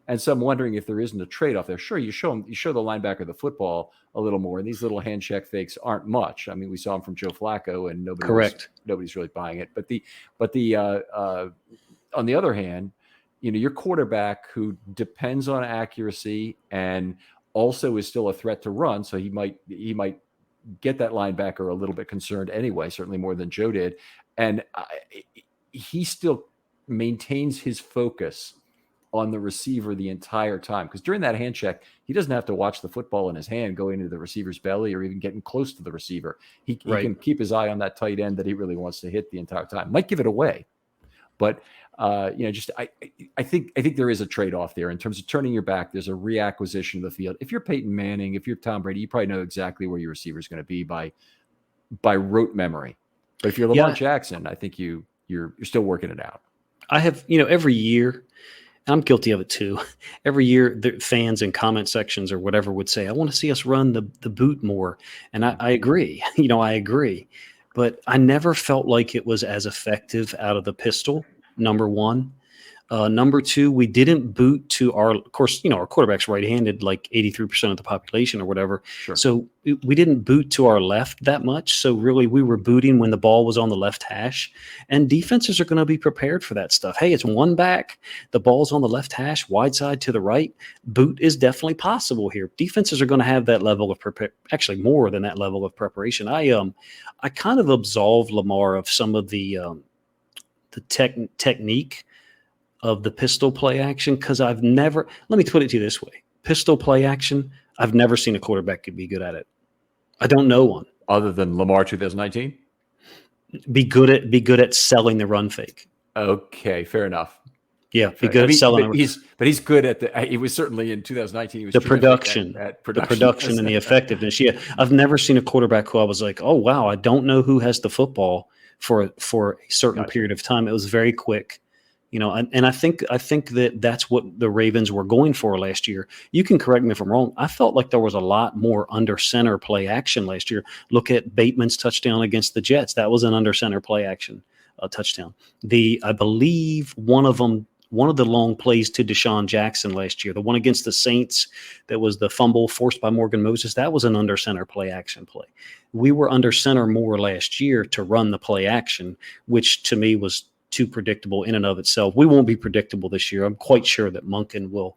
And so I'm wondering if there isn't a trade-off there. Sure, you show the linebacker the football a little more, and these little hand check fakes aren't much. I mean, we saw them from Joe Flacco, and nobody's really buying it. But on the other hand, your quarterback who depends on accuracy and also is still a threat to run, so he might get that linebacker a little bit concerned anyway, certainly more than Joe did, and he still maintains his focus on the receiver the entire time. Because during that hand check, he doesn't have to watch the football in his hand going into the receiver's belly or even getting close to the receiver. He can keep his eye on that tight end that he really wants to hit the entire time. Might give it away. But, I think there is a trade-off there in terms of turning your back. There's a reacquisition of the field. If you're Peyton Manning, if you're Tom Brady, you probably know exactly where your receiver is going to be by rote memory. But if you're Lamar Jackson, I think you're still working it out. I have, every year, I'm guilty of it too. Every year, the fans in comment sections or whatever would say, I want to see us run the boot more. And I agree. I agree. But I never felt like it was as effective out of the pistol, number one. Number two, we didn't boot to our quarterback's right-handed, like 83% of the population or whatever. Sure. So we didn't boot to our left that much. So really we were booting when the ball was on the left hash, and defenses are going to be prepared for that stuff. Hey, it's one back, the ball's on the left hash, wide side to the right. Boot is definitely possible here. Defenses are going to have that level of actually more than that level of preparation. I kind of absolve Lamar of some of the technique of the pistol play action, because let me put it to you this way. Pistol play action, I've never seen a quarterback could be good at it. I don't know one. Other than Lamar 2019? Be good at selling the run fake. Okay, fair enough. Yeah, be good at selling. But he's good at he was certainly in 2019. He was the production, the production and the effectiveness. Yeah, I've never seen a quarterback who I was like, oh wow, I don't know who has the football for a certain period of time. It was very quick. And I think that's what the Ravens were going for last year. You can correct me if I'm wrong. I felt like there was a lot more under center play action last year. Look at Bateman's touchdown against the Jets. That was an under center play action touchdown. I believe one of the long plays to Deshaun Jackson last year, the one against the Saints, that was the fumble forced by Morgan Moses. That was an under center play action play. We were under center more last year to run the play action, which to me was too predictable in and of itself. We won't be predictable this year. I'm quite sure that Monken will,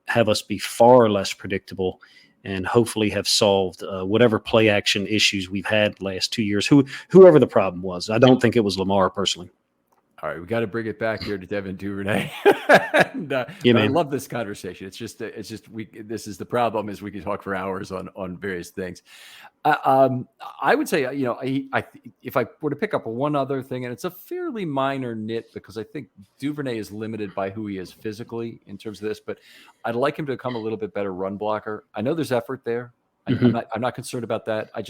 have us be far less predictable and hopefully have solved whatever play action issues we've had last 2 years, whoever the problem was. I don't think it was Lamar personally. All right, we got to bring it back here to Devin Durvernay. And, I love this conversation. This is the problem, is we can talk for hours on various things. I would say, if I were to pick up one other thing, and it's a fairly minor nit, because I think Duvernay is limited by who he is physically in terms of this, but I'd like him to become a little bit better run blocker. I know there's effort there. I'm not concerned about that. I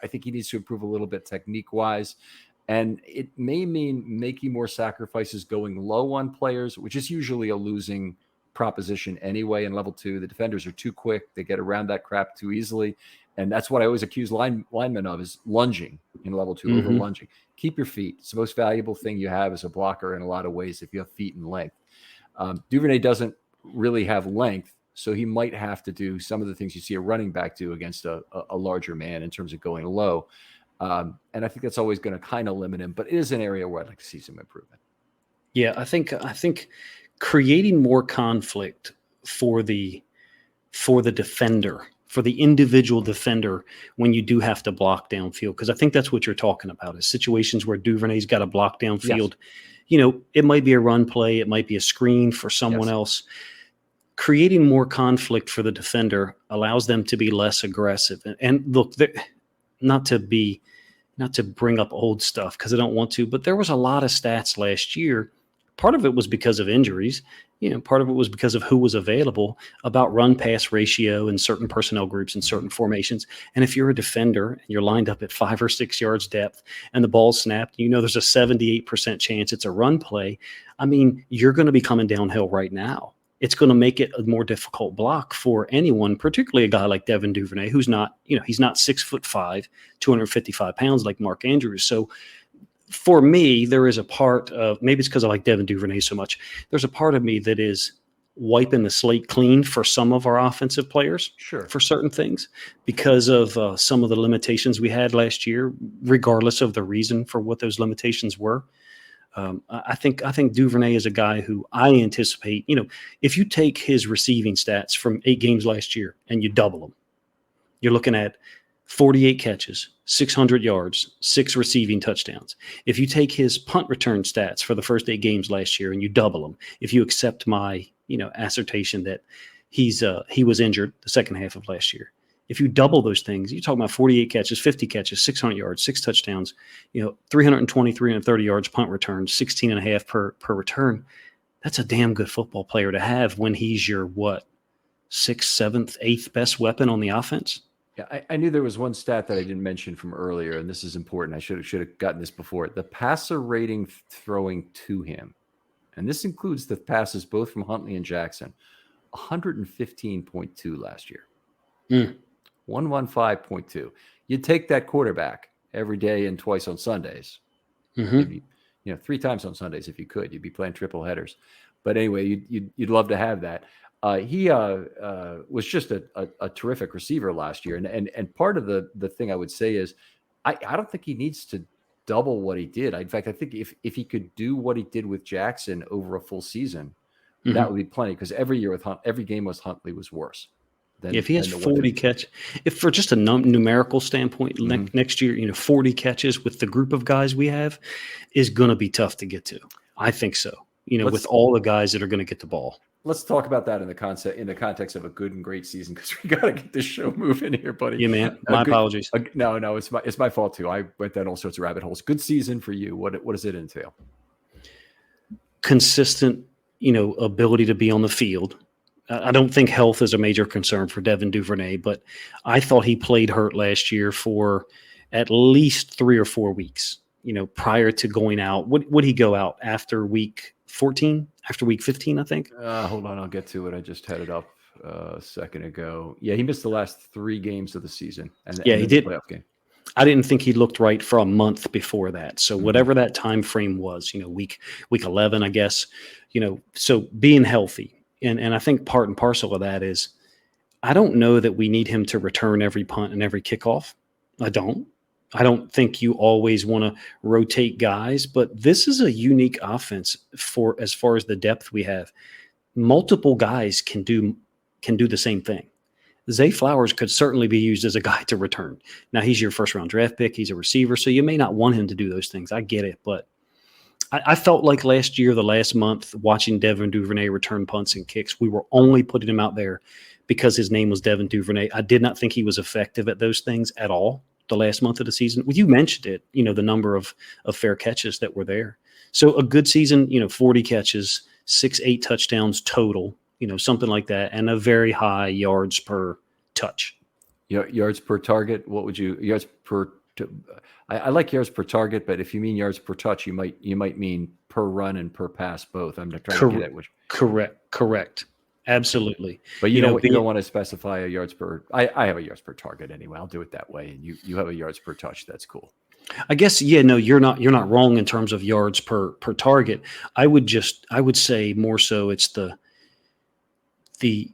think he needs to improve a little bit technique wise. And it may mean making more sacrifices going low on players, which is usually a losing proposition anyway. In level 2, the defenders are too quick. They get around that crap too easily. And that's what I always accuse linemen of, is lunging in level 2, over lunging. Keep your feet. It's the most valuable thing you have as a blocker in a lot of ways if you have feet and length. Durvernay doesn't really have length, so he might have to do some of the things you see a running back do against a larger man in terms of going low. And I think that's always going to kind of limit him, but it is an area where I'd like to see some improvement. Yeah, I think creating more conflict for the defender, for the individual defender, when you do have to block downfield, because I think that's what you're talking about, is situations where Duvernay's got to block downfield. Yes. It might be a run play, it might be a screen for someone else. Creating more conflict for the defender allows them to be less aggressive. And look, not to bring up old stuff because I don't want to, but there was a lot of stats last year. Part of it was because of injuries. Part of it was because of who was available, about run-pass ratio in certain personnel groups and certain formations. And if you're a defender and you're lined up at 5 or 6 yards depth and the ball's snapped, there's a 78% chance it's a run play. I mean, you're going to be coming downhill right now. It's going to make it a more difficult block for anyone, particularly a guy like Devin Duvernay, who's not, he's not 6'5", 255 pounds like Mark Andrews. So for me, there is a part of, maybe it's because I like Devin Duvernay so much, there's a part of me that is wiping the slate clean for some of our offensive players, for certain things, because of some of the limitations we had last year, regardless of the reason for what those limitations were. I think Duvernay is a guy who I anticipate, if you take his receiving stats from 8 games last year and you double them, you're looking at 48 catches, 600 yards, 6 receiving touchdowns. If you take his punt return stats for the first 8 games last year and you double them, if you accept my, assertion that he was injured the second half of last year, if you double those things, you're talking about 48 catches, 50 catches, 600 yards, 6 touchdowns, 320, 330 yards punt return, 16 and a half per return. That's a damn good football player to have when he's your 6th, 7th, 8th best weapon on the offense. Yeah, I knew there was one stat that I didn't mention from earlier, and this is important. I should have gotten this before. The passer rating throwing to him, and this includes the passes both from Huntley and Jackson, 115.2 last year. 115.2. You'd take that quarterback every day and twice on Sundays. Maybe, 3 times on Sundays if you could. You'd be playing triple headers. But anyway, you'd love to have that. He was just a terrific receiver last year. And part of the thing I would say is I don't think he needs to double what he did. In fact, I think if he could do what he did with Jackson over a full season, that would be plenty, because every year with every game with Huntley was worse. If he has 40 catch, if for just a numerical standpoint, next year, 40 catches with the group of guys we have is going to be tough to get to. I think so. With all the guys that are going to get the ball. Let's talk about that in the context of a good and great season, because we got to get this show moving here, buddy. Yeah, man. My apologies. No, it's my fault too. I went down all sorts of rabbit holes. Good season for you. What does it entail? Consistent, ability to be on the field. I don't think health is a major concern for Devin Duvernay, but I thought he played hurt last year for at least 3 or 4 weeks, prior to going out. Would he go out after week 14? After week 15, I think? Hold on, I'll get to it. I just had it up a second ago. Yeah, he missed the last 3 games of the season. And he did. Playoff game. I didn't think he looked right for a month before that. So whatever that time frame was, week 11, I guess, so being healthy. And I think part and parcel of that is, I don't know that we need him to return every punt and every kickoff. I don't think you always want to rotate guys, but this is a unique offense for as far as the depth we have. Multiple guys can do the same thing. Zay Flowers could certainly be used as a guy to return. Now, he's your first-round draft pick. He's a receiver, so you may not want him to do those things. I get it, but I felt like last year, the last month, watching Devin Duvernay return punts and kicks, we were only putting him out there because his name was Devin Duvernay. I did not think he was effective at those things at all the last month of the season. Well, you mentioned it, the number of fair catches that were there. So a good season, 40 catches, 6-8 touchdowns total, something like that, and a very high yards per touch. Yards per target, what would you – yards per I like yards per target, but if you mean yards per touch, you might mean per run and per pass both. I'm not trying to get at which. Correct. Absolutely. But you don't want to specify a yards per. I have a yards per target anyway. I'll do it that way, and you have a yards per touch. That's cool. I guess, no, you're not wrong in terms of yards per target. I would say more so it's the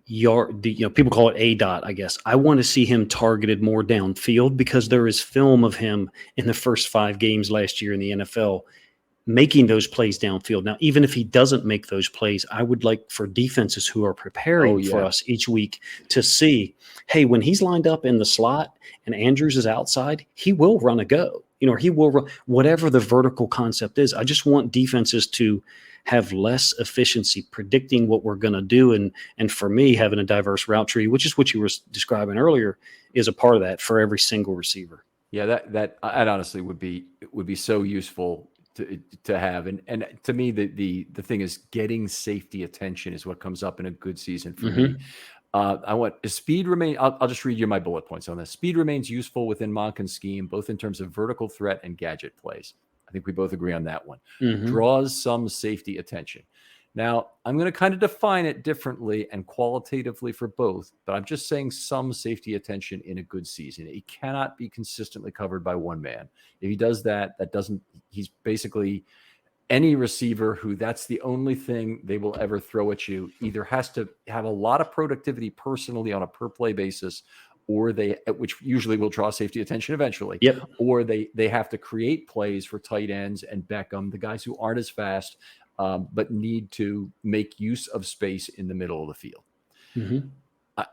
yard, people call it a dot, I guess. I want to see him targeted more downfield because there is film of him in the first 5 games last year in the NFL making those plays downfield. Now, even if he doesn't make those plays, I would like for defenses who are preparing for us each week to see, hey, when he's lined up in the slot and Andrews is outside, he will run a go. He will run whatever the vertical concept is. I just want defenses to have less efficiency predicting what we're going to do. And for me, having a diverse route tree, which is what you were describing earlier, is a part of that for every single receiver. Yeah, that honestly would be so useful to have. And to me, the thing is getting safety attention is what comes up in a good season for me. I want speed remain. I'll just read you my bullet points on this. Speed remains useful within Monken's scheme, both in terms of vertical threat and gadget plays. I think we both agree on that one. Draws some safety attention. Now, I'm going to kind of define it differently and qualitatively for both, but I'm just saying some safety attention in a good season. It cannot be consistently covered by one man. If he does that, he's basically any receiver who that's the only thing they will ever throw at you, either has to have a lot of productivity personally on a per play basis, or which usually will draw safety attention eventually, or they have to create plays for tight ends and Beckham, the guys who aren't as fast, but need to make use of space in the middle of the field.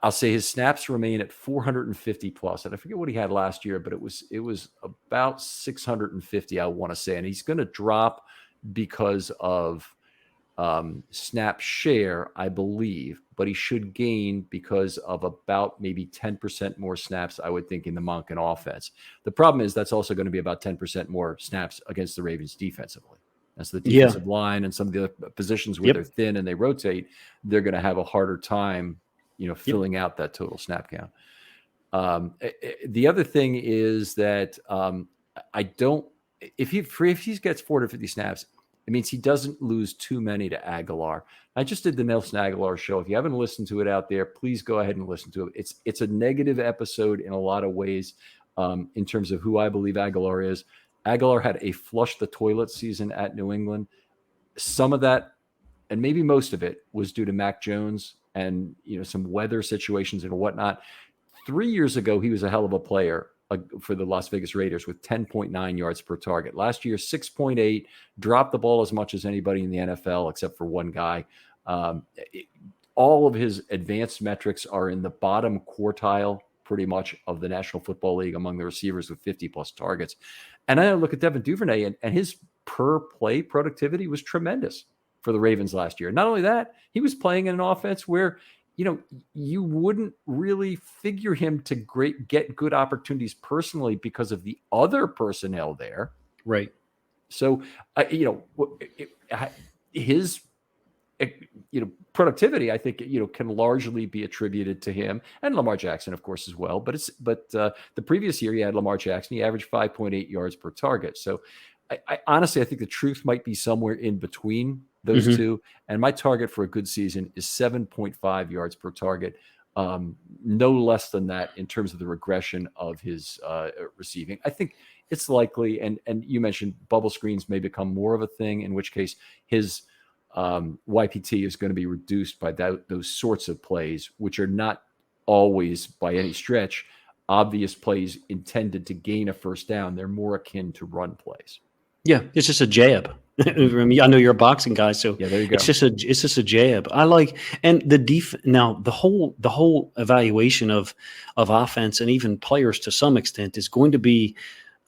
I'll say his snaps remain at 450 plus, and I forget what he had last year, but it was about 650, I want to say, and he's going to drop because of snap share, I believe, but he should gain because of about maybe 10% more snaps, I would think, in the Monken offense. The problem is that's also going to be about 10% more snaps against the Ravens defensively. That's the defensive line and some of the other positions where they're thin and they rotate. They're going to have a harder time, filling out that total snap count. The other thing is that if he gets 450 snaps, it means he doesn't lose too many to Aguilar. I just did the Nelson Aguilar show. If you haven't listened to it out there, please go ahead and listen to it. It's a negative episode in a lot of ways in terms of who I believe Aguilar is. Aguilar had a flush the toilet season at New England. Some of that, and maybe most of it, was due to Mac Jones and some weather situations and whatnot. 3 years ago, he was a hell of a player for the Las Vegas Raiders with 10.9 yards per target. Last year, 6.8, dropped the ball as much as anybody in the NFL except for one guy. All of his advanced metrics are in the bottom quartile pretty much of the National Football League among the receivers with 50 plus targets. And I look at Devin Duvernay and his per play productivity was tremendous for the Ravens last year. Not only that, he was playing in an offense where you wouldn't really figure him to get good opportunities personally because of the other personnel there. Right. So, his, productivity, I think, can largely be attributed to him and Lamar Jackson, of course, as well. But the previous year he had Lamar Jackson. He averaged 5.8 yards per target. So I honestly, I think the truth might be somewhere in between those two. And my target for a good season is 7.5 yards per target. No less than that in terms of the regression of his receiving. I think it's likely, and you mentioned bubble screens may become more of a thing, in which case his YPT is going to be reduced by those sorts of plays, which are not always by any stretch obvious plays intended to gain a first down. They're more akin to run plays. Yeah, it's just a jab. I mean, I know you're a boxing guy, so there you go. It's just a jab. I like, and now the whole evaluation of offense and even players to some extent is going to be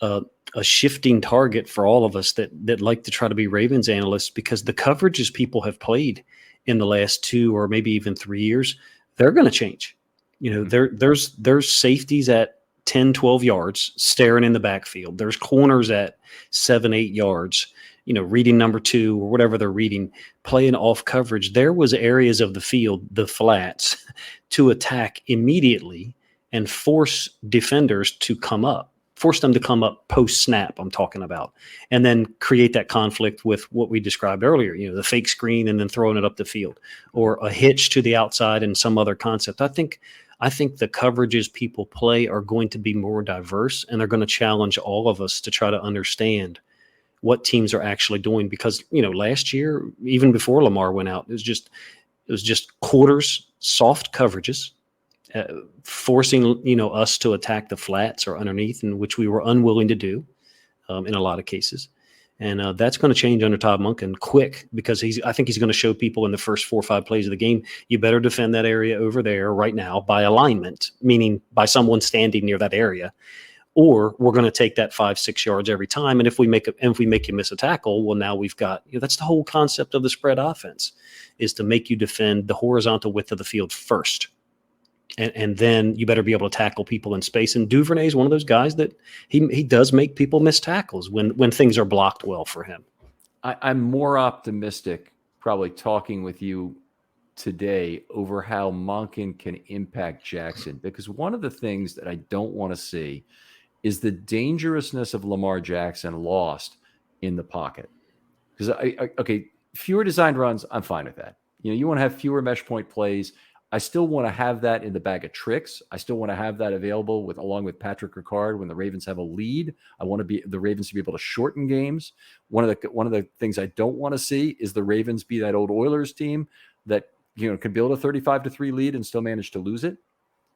a shifting target for all of us that like to try to be Ravens analysts, because the coverages people have played in the last 2 or maybe even 3 years, they're going to change. There's safeties at 10, 12 yards staring in the backfield. There's corners at 7, 8 yards, reading number 2 or whatever they're reading, playing off coverage. There was areas of the field, the flats, to attack immediately and force defenders to come up force them to come up post snap. I'm talking about, and then create that conflict with what we described earlier. The fake screen and then throwing it up the field, or a hitch to the outside and some other concept. I think the coverages people play are going to be more diverse, and they're going to challenge all of us to try to understand what teams are actually doing. Because last year, even before Lamar went out, it was just quarters, soft coverages, forcing us to attack the flats or underneath, in which we were unwilling to do in a lot of cases. And that's going to change under Todd Monken quick, because I think he's going to show people in the first 4 or 5 plays of the game, you better defend that area over there right now by alignment, meaning by someone standing near that area, or we're going to take that 5-6 yards every time. And if we make you miss a tackle, well, now we've got, that's the whole concept of the spread offense, is to make you defend the horizontal width of the field first. And then you better be able to tackle people in space. And Duvernay is one of those guys that he does make people miss tackles when things are blocked well for him. I'm more optimistic probably talking with you today over how Monken can impact Jackson, because one of the things that I don't want to see is the dangerousness of Lamar Jackson lost in the pocket. Because okay, fewer designed runs, I'm fine with that. You want to have fewer mesh point plays. I still want to have that in the bag of tricks. I still want to have that available along with Patrick Ricard when the Ravens have a lead. I want the Ravens to be able to shorten games. One of the things I don't want to see is the Ravens be that old Oilers team that can build a 35-3 lead and still manage to lose it.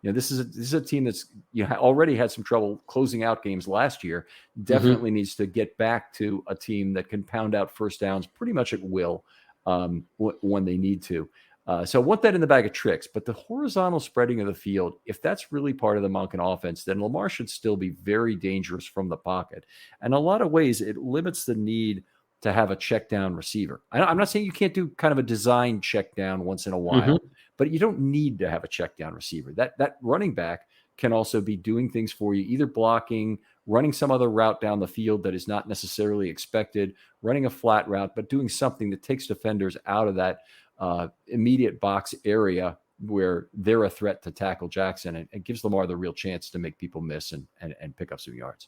This is a team that's already had some trouble closing out games last year. Definitely needs to get back to a team that can pound out first downs pretty much at will when they need to. So I want that in the bag of tricks. But the horizontal spreading of the field, if that's really part of the Monken offense, then Lamar should still be very dangerous from the pocket. And in a lot of ways, it limits the need to have a check down receiver. I'm not saying you can't do kind of a design check down once in a while, but you don't need to have a check down receiver. That running back can also be doing things for you, either blocking, running some other route down the field that is not necessarily expected, running a flat route, but doing something that takes defenders out of that immediate box area where they're a threat to tackle Jackson, and it gives Lamar the real chance to make people miss and pick up some yards.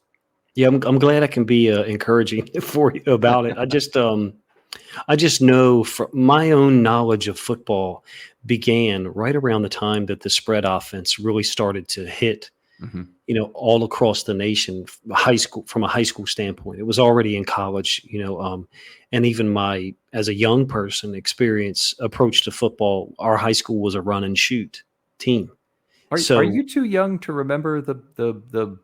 Yeah, I'm glad I can be encouraging for you about it. I just know from my own knowledge of football began right around the time that the spread offense really started to hit, all across the nation, from a high school standpoint. It was already in college, and even as a young person, approach to football. Our high school was a run and shoot team. Are you too young to remember the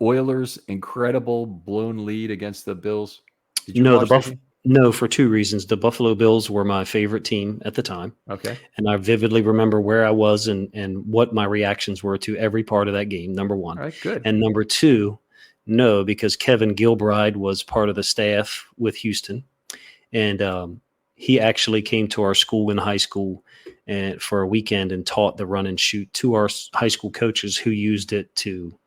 Oilers' incredible blown lead against the Bills? Did you watch that game? No, for 2 reasons. The Buffalo Bills were my favorite team at the time. Okay. And I vividly remember where I was and what my reactions were to every part of that game, number one. All right, good. And number two, no, because Kevin Gilbride was part of the staff with Houston. And he actually came to our school in high school for a weekend and taught the run and shoot to our high school coaches, who used it to,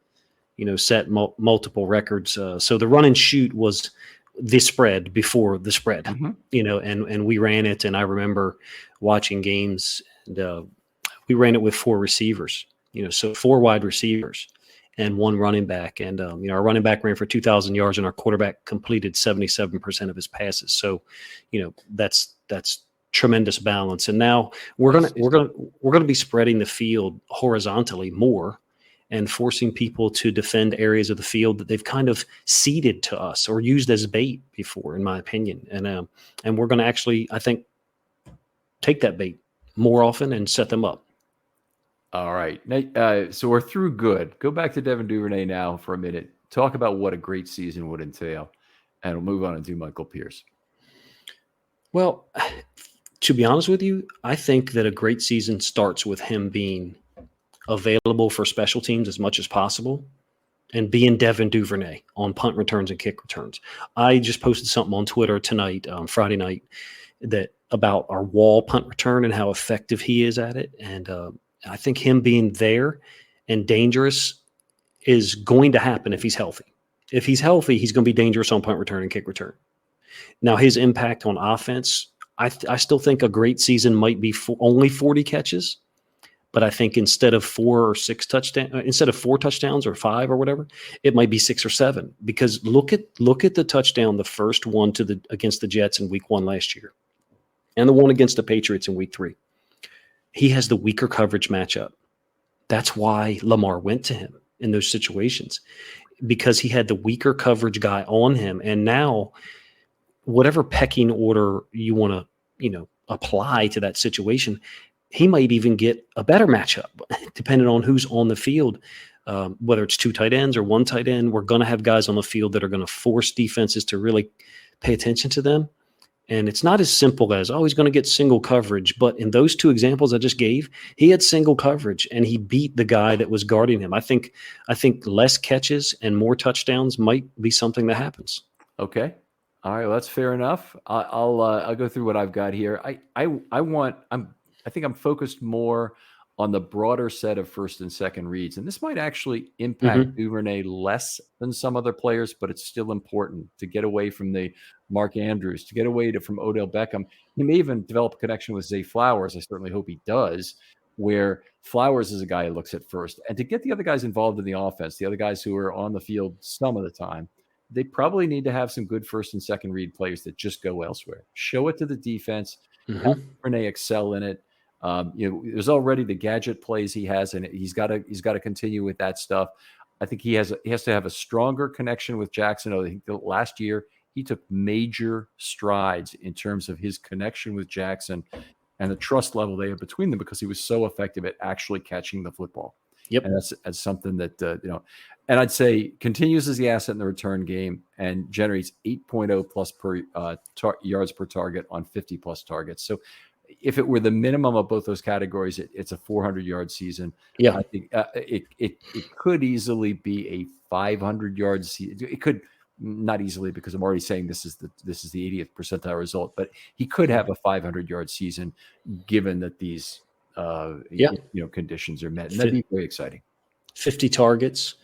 set multiple records. So the run and shoot was the spread before the spread, and we ran it. And I remember watching games, and we ran it with 4 receivers, so 4 wide receivers and 1 running back. And, our running back ran for 2,000 yards and our quarterback completed 77% of his passes. So, that's tremendous balance. And now we're going to be spreading the field horizontally more, and forcing people to defend areas of the field that they've kind of ceded to us or used as bait before, in my opinion. And we're going to actually, I think, take that bait more often and set them up. All right. Now, so we're through good. Go back to Devin Duvernay now for a minute. Talk about what a great season would entail, and we'll move on and do Michael Pierce. Well, to be honest with you, I think that a great season starts with him being available for special teams as much as possible, and being Devin Duvernay on punt returns and kick returns. I just posted something on Twitter tonight, Friday night, about our wall punt return and how effective he is at it. And I think him being there and dangerous is going to happen if he's healthy. If he's healthy, he's going to be dangerous on punt return and kick return. Now, his impact on offense, I still think a great season might be only 40 catches. But I think instead of 4 touchdowns or 5 or whatever, it might be 6 or 7. Because look at the touchdown, the first one against the Jets in Week 1 last year, and the one against the Patriots in Week 3. He has the weaker coverage matchup. That's why Lamar went to him in those situations, because he had the weaker coverage guy on him. And now, whatever pecking order you want to, apply to that situation, he might even get a better matchup depending on who's on the field. Whether it's 2 tight ends or 1 tight end, we're going to have guys on the field that are going to force defenses to really pay attention to them. And it's not as simple as, he's going to get single coverage. But in those 2 examples I just gave, he had single coverage and he beat the guy that was guarding him. I think less catches and more touchdowns might be something that happens. Okay. All right. Well, that's fair enough. I'll go through what I've got here. I think I'm focused more on the broader set of first and second reads. And this might actually impact Duvernay less than some other players, but it's still important to get away from the Mark Andrews, to get away from Odell Beckham. He may even develop a connection with Zay Flowers. I certainly hope he does, where Flowers is a guy who looks at first. And to get the other guys involved in the offense, the other guys who are on the field some of the time, they probably need to have some good first and second read players that just go elsewhere. Show it to the defense. Have Durvernay excel in it. There's already the gadget plays he has, and he's got to continue with that stuff. I think he has to have a stronger connection with Jackson. I think last year he took major strides in terms of his connection with Jackson and the trust level they have between them, because he was so effective at actually catching the football. Yep, and that's something that and I'd say continues as the asset in the return game and generates 8.0 plus per yards per target on 50 plus targets. So if it were the minimum of both those categories, it's a 400-yard season. Yeah, I think it could easily be a 500-yard season. It could not easily, because I'm already saying this is the 80th percentile result, but he could have a 500-yard season given that these conditions are met, and that'd be very exciting. 50 targets,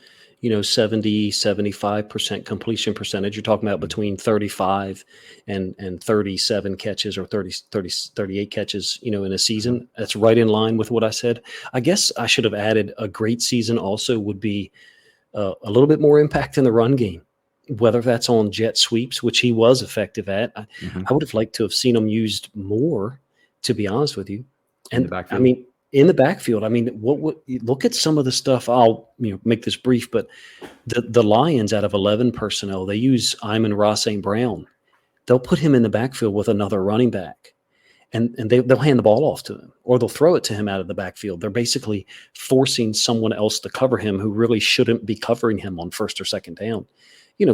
70-75% completion percentage. You're talking about between 35 and 37 catches, or 38 catches, in a season. That's right in line with what I said. I guess I should have added a great season also would be a little bit more impact in the run game, whether that's on jet sweeps, which he was effective at. I would have liked to have seen him used more, to be honest with you. And in the backfield, look at some of the stuff. I'll make this brief, but the Lions, out of 11 personnel, they use Amon-Ra St. Brown. They'll put him in the backfield with another running back, and they'll hand the ball off to him, or they'll throw it to him out of the backfield. They're basically forcing someone else to cover him who really shouldn't be covering him on first or second down.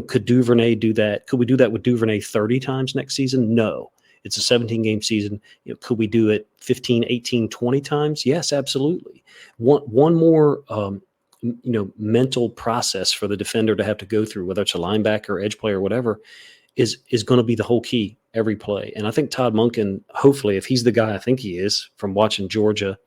Could Duvernay do that? Could we do that with Duvernay 30 times next season? No. It's a 17-game season. Could we do it 15, 18, 20 times? Yes, absolutely. One more, mental process for the defender to have to go through, whether it's a linebacker, edge player, whatever, is going to be the whole key every play. And I think Todd Monken, hopefully, if he's the guy I think he is from watching Georgia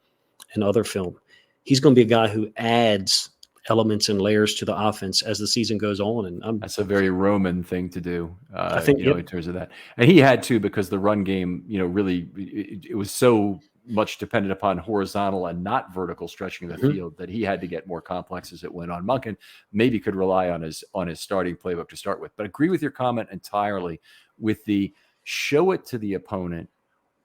and other film, he's going to be a guy who adds elements and layers to the offense as the season goes on. And that's a very Roman thing to do, I think, in terms of that. And he had to, because the run game, really, it was so much dependent upon horizontal and not vertical stretching of the field that he had to get more complex as it went on. Monken maybe could rely on his starting playbook to start with, but agree with your comment entirely with the show it to the opponent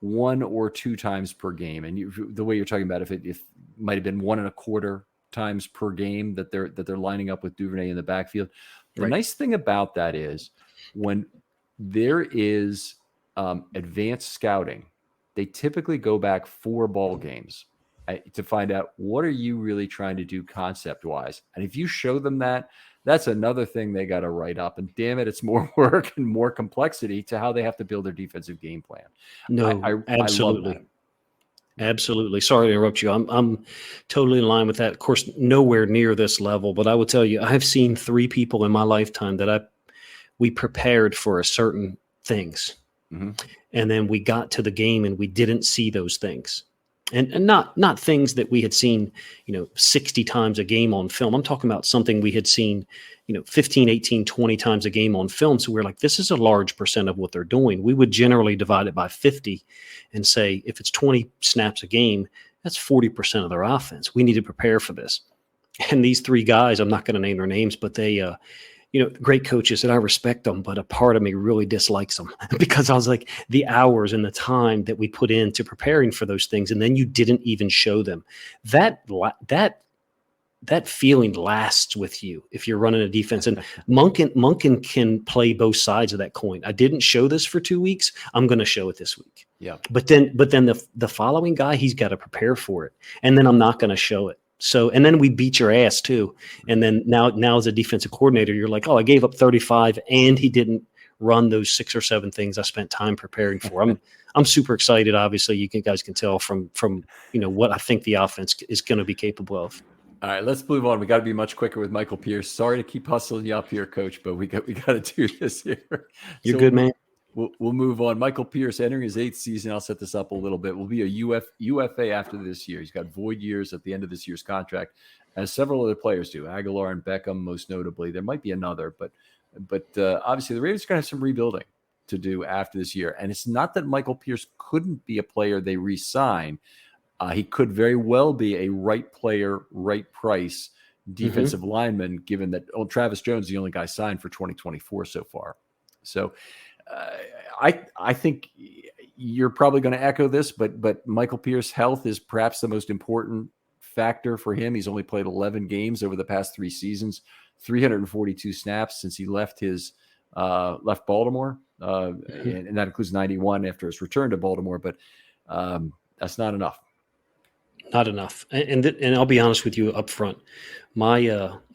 1 or 2 times per game. And the way you're talking about, if it might have been 1.25 times per game that they're lining up with Duvernay in the backfield. The nice thing about that is when there is advanced scouting, they typically go back 4 ball games to find out what are you really trying to do concept wise. And if you show them that, that's another thing they got to write up. And damn it, it's more work and more complexity to how they have to build their defensive game plan. No, absolutely. I love that. Absolutely. Sorry to interrupt you. I'm totally in line with that. Of course, nowhere near this level, but I will tell you, I've seen 3 people in my lifetime that we prepared for a certain things. And then we got to the game and we didn't see those things. And not things that we had seen, 60 times a game on film. I'm talking about something we had seen, 15, 18, 20 times a game on film. So we're like, this is a large percent of what they're doing. We would generally divide it by 50 and say, if it's 20 snaps a game, That's 40% of their offense. We need to prepare for this. And these three guys, I'm not going to name their names, but they, great coaches, and I respect them, but a part of me really dislikes them because I was like, the hours and the time that we put into preparing for those things, and then you didn't even show them. That feeling lasts with you if you're running a defense. And Monken can play both sides of that coin. I didn't show this for 2 weeks. I'm going to show it this week. Yeah. But then the following guy, he's got to prepare for it. And then I'm not going to show it. So, and then we beat your ass too. And then now as a defensive coordinator, you're like, oh, I gave up 35 and he didn't run those 6 or 7 things I spent time preparing for. I'm super excited. Obviously, you guys can tell from what I think the offense is going to be capable of. All right, let's move on. We got to be much quicker with Michael Pierce. Sorry to keep hustling you up here, Coach, but we got to do this here. You're good, man. We'll move on. Michael Pierce entering his 8th season. I'll set this up a little bit. Will be a UFA after this year. He's got void years at the end of this year's contract, as several other players do. Aguilar and Beckham, most notably. There might be another, but obviously the Ravens are going to have some rebuilding to do after this year. And it's not that Michael Pierce couldn't be a player they re-sign. He could very well be a right player, right price defensive lineman, given that Travis Jones is the only guy signed for 2024 so far. So I think you're probably going to echo this, but Michael Pierce's health is perhaps the most important factor for him. He's only played 11 games over the past 3 seasons, 342 snaps since he left Baltimore, and that includes 91 after his return to Baltimore. But that's not enough. Not enough. And I'll be honest with you up front. My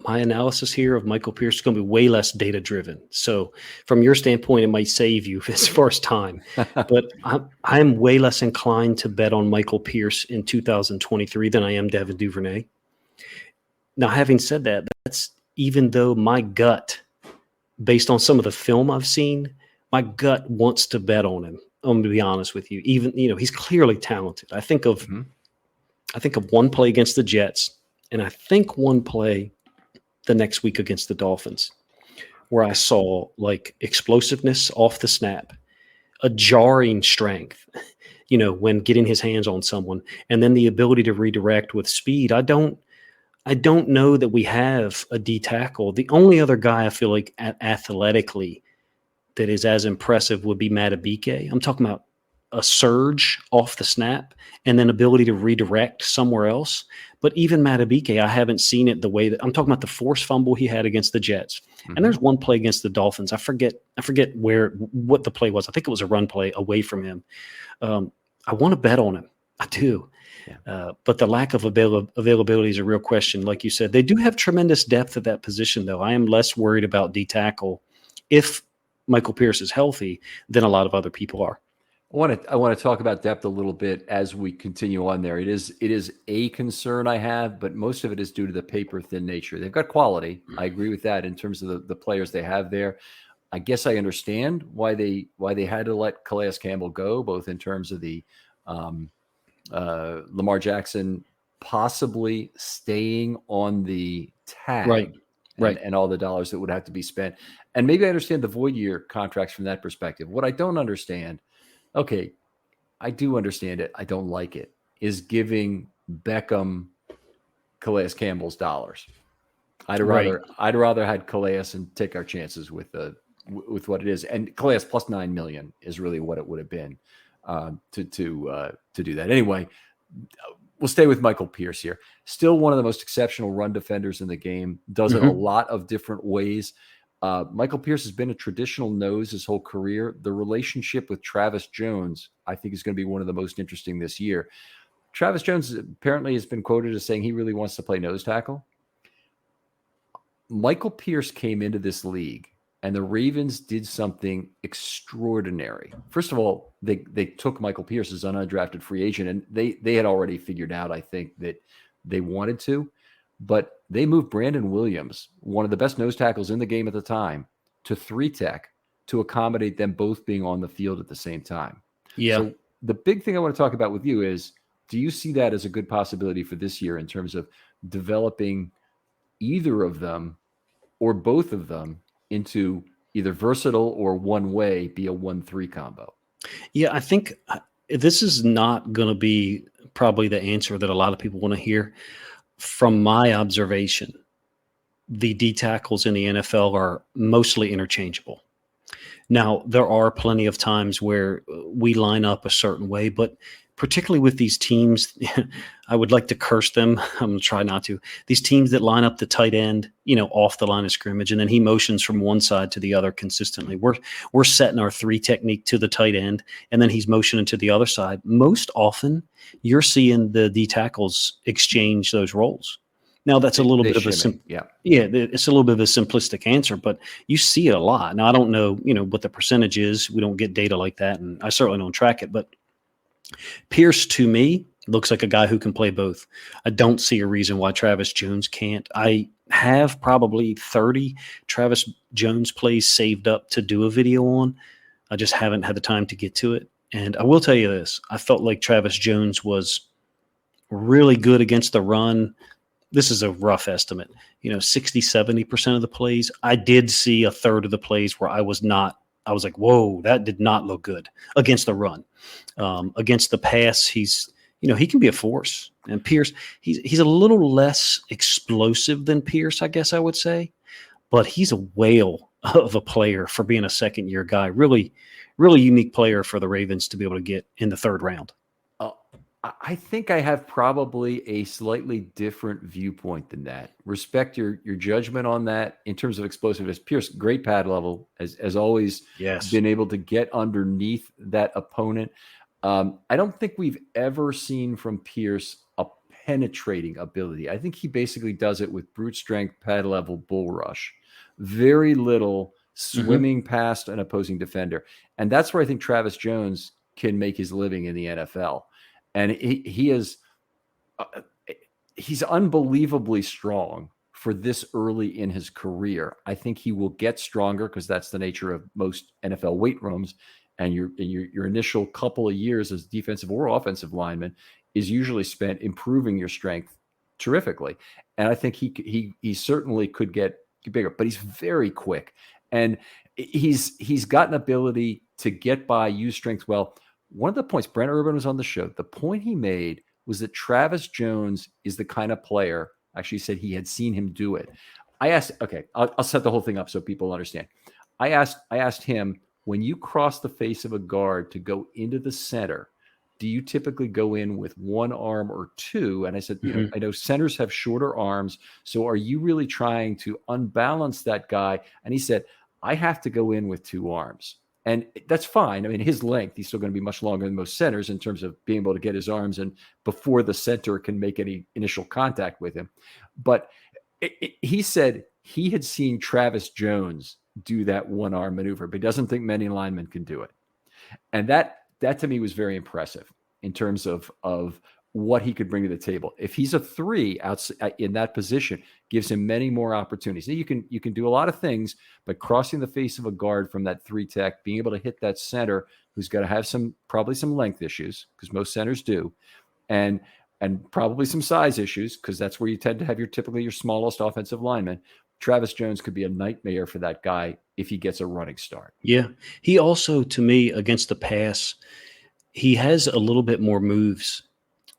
analysis here of Michael Pierce is going to be way less data driven. So from your standpoint, it might save you as far as time. But I'm way less inclined to bet on Michael Pierce in 2023 than I am Devin Duvernay. Now, having said that, that's even though my gut, based on some of the film I've seen, my gut wants to bet on him. I'm going to be honest with you. Even, he's clearly talented. I think of one play against the Jets, and I think one play the next week against the Dolphins, where I saw like explosiveness off the snap, a jarring strength, when getting his hands on someone, and then the ability to redirect with speed. I don't know that we have a D tackle. The only other guy I feel like athletically that is as impressive would be Matabike. I'm talking about a surge off the snap and then ability to redirect somewhere else. But even Matabike, I haven't seen it the way that I'm talking about the forced fumble he had against the Jets. And there's one play against the Dolphins. I forget what the play was. I think it was a run play away from him. I want to bet on him. I do. Yeah. But the lack of availability is a real question. Like you said, they do have tremendous depth at that position, though. I am less worried about D tackle if Michael Pierce is healthy than a lot of other people are. I want to talk about depth a little bit as we continue on there. It is a concern I have, but most of it is due to the paper thin nature. They've got quality. I agree with that in terms of the players they have there. I guess I understand why they had to let Calais Campbell go, both in terms of the Lamar Jackson possibly staying on the tag, right, and all the dollars that would have to be spent. And maybe I understand the void year contracts from that perspective. What I don't understand, okay, I do understand it, I don't like it, is giving Beckham Calais Campbell's dollars. I'd rather had Calais and take our chances with what it is. And Calais plus $9 million is really what it would have been to do that. Anyway, we'll stay with Michael Pierce here. Still one of the most exceptional run defenders in the game. Does it a lot of different ways. Michael Pierce has been a traditional nose his whole career. The relationship with Travis Jones, I think, is going to be one of the most interesting this year. Travis Jones apparently has been quoted as saying he really wants to play nose tackle. Michael Pierce came into this league, and the Ravens did something extraordinary. First of all, they took Michael Pierce as an undrafted free agent, and they had already figured out, I think, that they wanted to. But they moved Brandon Williams, one of the best nose tackles in the game at the time, to 3-tech to accommodate them both being on the field at the same time. Yeah. So the big thing I want to talk about with you is, do you see that as a good possibility for this year in terms of developing either of them or both of them into either versatile or one-way, be a 1-3 combo? Yeah, I think this is not going to be probably the answer that a lot of people want to hear. From my observation, the D tackles in the NFL are mostly interchangeable. Now, there are plenty of times where we line up a certain way, but particularly with these teams, I would like to curse them. I'm going to try not to. These teams that line up the tight end, off the line of scrimmage, and then he motions from one side to the other consistently. We're setting our 3 technique to the tight end, and then he's motioning to the other side. Most often, you're seeing the D tackles exchange those roles. Now, that's a little bit of it's a little bit of a simplistic answer, but you see it a lot. Now, I don't know, what the percentage is. We don't get data like that, and I certainly don't track it. But Pierce, to me, looks like a guy who can play both. I don't see a reason why Travis Jones can't. I have probably 30 Travis Jones plays saved up to do a video on. I just haven't had the time to get to it. And I will tell you this. I felt like Travis Jones was really good against the run. This is a rough estimate, 60, 70% of the plays. I did see a third of the plays where I was like, whoa, that did not look good against the run. Against the pass, he can be a force. And Pierce, he's a little less explosive than Pierce, I guess I would say, but he's a whale of a player for being a second-year guy. Really, really unique player for the Ravens to be able to get in the 3rd round. I think I have probably a slightly different viewpoint than that. Respect your judgment on that in terms of explosiveness. Pierce, great pad level, as always. Yes. Been able to get underneath that opponent. I don't think we've ever seen from Pierce a penetrating ability. I think he basically does it with brute strength, pad level, bull rush. Very little swimming past an opposing defender. And that's where I think Travis Jones can make his living in the NFL. And he's unbelievably strong for this early in his career. I think he will get stronger because that's the nature of most NFL weight rooms. And your initial couple of years as defensive or offensive lineman is usually spent improving your strength terrifically. And I think he certainly could get bigger, but he's very quick. And he's got an ability to get by, use strength well. One of the points, Brent Urban was on the show, the point he made was that Travis Jones is the kind of player, actually said he had seen him do it. I asked, okay, I'll set the whole thing up so people understand. I asked him, when you cross the face of a guard to go into the center, do you typically go in with one arm or two? And I said, I know centers have shorter arms. So are you really trying to unbalance that guy? And he said, I have to go in with 2 arms. And that's fine. I mean, his length, he's still going to be much longer than most centers in terms of being able to get his arms in before the center can make any initial contact with him. But he said he had seen Travis Jones do that one-arm maneuver, but he doesn't think many linemen can do it. And that to me was very impressive in terms of what he could bring to the table. If he's a 3 outside in that position, gives him many more opportunities. Now, you can do a lot of things, but crossing the face of a guard from that 3 tech, being able to hit that center who's got to have probably some length issues, because most centers do, and probably some size issues, because that's where you tend to have typically your smallest offensive lineman. Travis Jones could be a nightmare for that guy if he gets a running start. Yeah. He also, to me, against the pass, he has a little bit more moves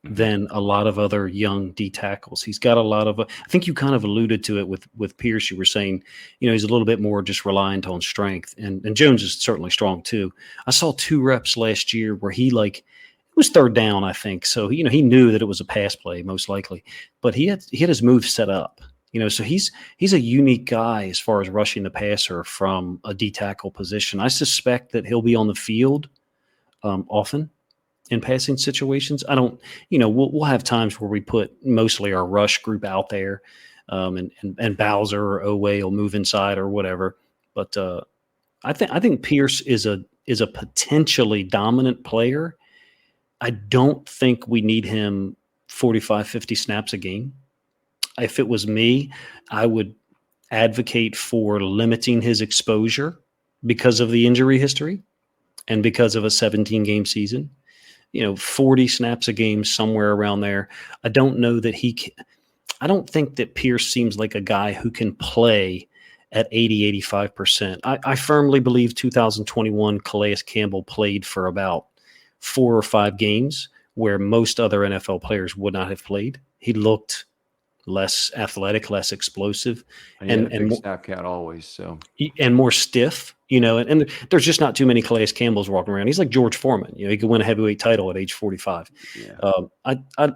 than a lot of other young D tackles. He's got a lot of, I think you kind of alluded to it with Pierce. You were saying, he's a little bit more just reliant on strength, and Jones is certainly strong too. I saw 2 reps last year where it was 3rd down, I think. So, he knew that it was a pass play most likely, but he had his move set up, so he's a unique guy as far as rushing the passer from a D tackle position. I suspect that he'll be on the field often in passing situations. I don't, we'll have times where we put mostly our rush group out there, and Bowser or Owe will move inside or whatever. But I think Pierce is a potentially dominant player. I don't think we need him 45, 50 snaps a game. If it was me, I would advocate for limiting his exposure because of the injury history and because of a 17-game season. 40 snaps a game, somewhere around there. I don't know that I don't think that Pierce seems like a guy who can play at 80, 85%. I firmly believe 2021 Calais Campbell played for about 4 or 5 games where most other NFL players would not have played. He looked less athletic, less explosive, And he had a big and snap count always. So more stiff, and there's just not too many Calais Campbells walking around. He's like George Foreman. He could win a heavyweight title at age 45. yeah,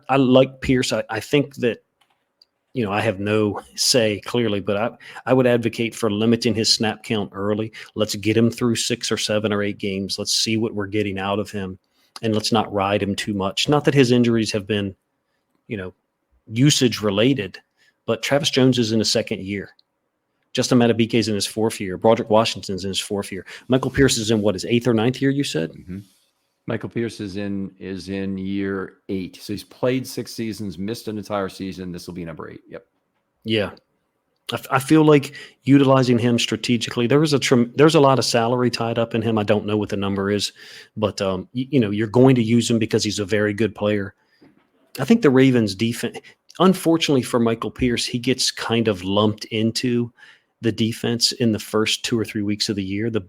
I like Pierce. I think that, I have no say clearly, but I would advocate for limiting his snap count early. Let's get him through 6 or 7 or 8 games. Let's see what we're getting out of him, and let's not ride him too much. Not that his injuries have been, usage related, but Travis Jones is in his 2nd year. Justin Madubuike is in his 4th year. Broderick Washington's in his 4th year. Michael Pierce is in his 8th or 9th year, you said? Mm-hmm. Michael Pierce is in year 8. So he's played 6 seasons, missed an entire season. This will be number 8. Yep. Yeah. I feel like utilizing him strategically. There's a lot of salary tied up in him. I don't know what the number is, but you're going to use him because he's a very good player. I think the Ravens defense, unfortunately for Michael Pierce, he gets kind of lumped into the defense in the first 2 or 3 weeks of the year. The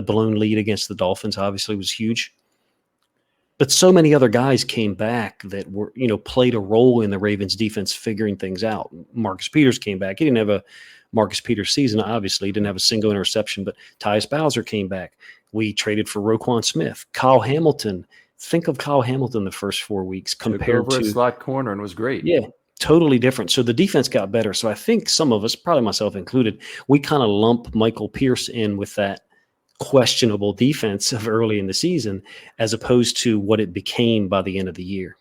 balloon lead against the Dolphins obviously was huge. But so many other guys came back that were, played a role in the Ravens defense figuring things out. Marcus Peters came back. He didn't have a Marcus Peters season, obviously. He didn't have a single interception, but Tyus Bowser came back. We traded for Roquan Smith. Kyle Hamilton. Think of Kyle Hamilton the first 4 weeks compared to slot corner and was great. Yeah, totally different. So the defense got better. So I think some of us, probably myself included, we kind of lump Michael Pierce in with that questionable defense of early in the season, as opposed to what it became by the end of the year.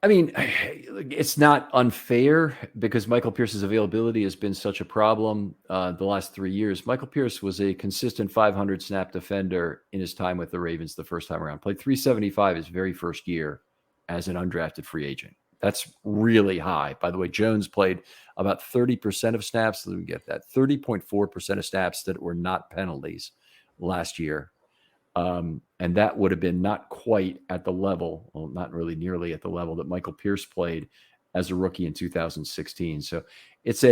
I mean, it's not unfair because Michael Pierce's availability has been such a problem the last 3 years. Michael Pierce was a consistent 500 snap defender in his time with the Ravens the first time around. Played 375 his very first year as an undrafted free agent. That's really high. By the way, Jones played about 30% of snaps. Let me get that. 30.4% of snaps that were not penalties last year. And that would have been not quite at the level, well, not really nearly at the level that Michael Pierce played as a rookie in 2016. So it's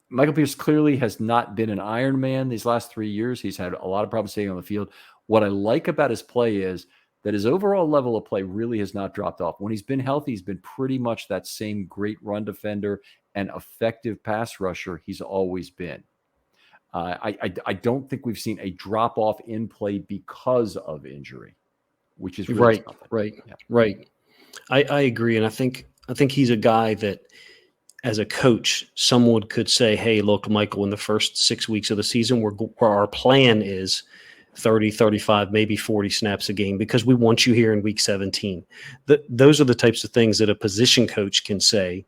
Michael Pierce clearly has not been an Iron Man these last 3 years. He's had a lot of problems staying on the field. What I like about his play is that his overall level of play really has not dropped off. When he's been healthy, he's been pretty much that same great run defender and effective pass rusher he's always been. I don't think we've seen a drop off in play because of injury, which is really right. I agree, and I think he's a guy that, as a coach, someone could say, "Hey, look, Michael, in the first 6 weeks of the season, where our plan is 30, 35, maybe 40 snaps a game because we want you here in week 17." Those are the types of things that a position coach can say.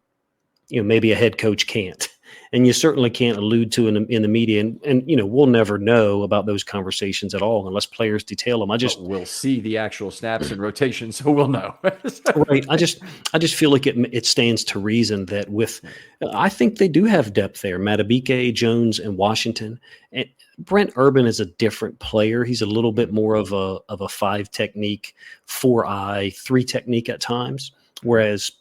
Maybe a head coach can't. And you certainly can't allude to in the media. And we'll never know about those conversations at all unless players detail them. But we'll see the actual snaps and rotation, so we'll know. Right. I just feel like it stands to reason that I think they do have depth there. Madubuike, Jones, and Washington. And Brent Urban is a different player. He's a little bit more of a 5 technique, 4-eye, 3 technique at times. Whereas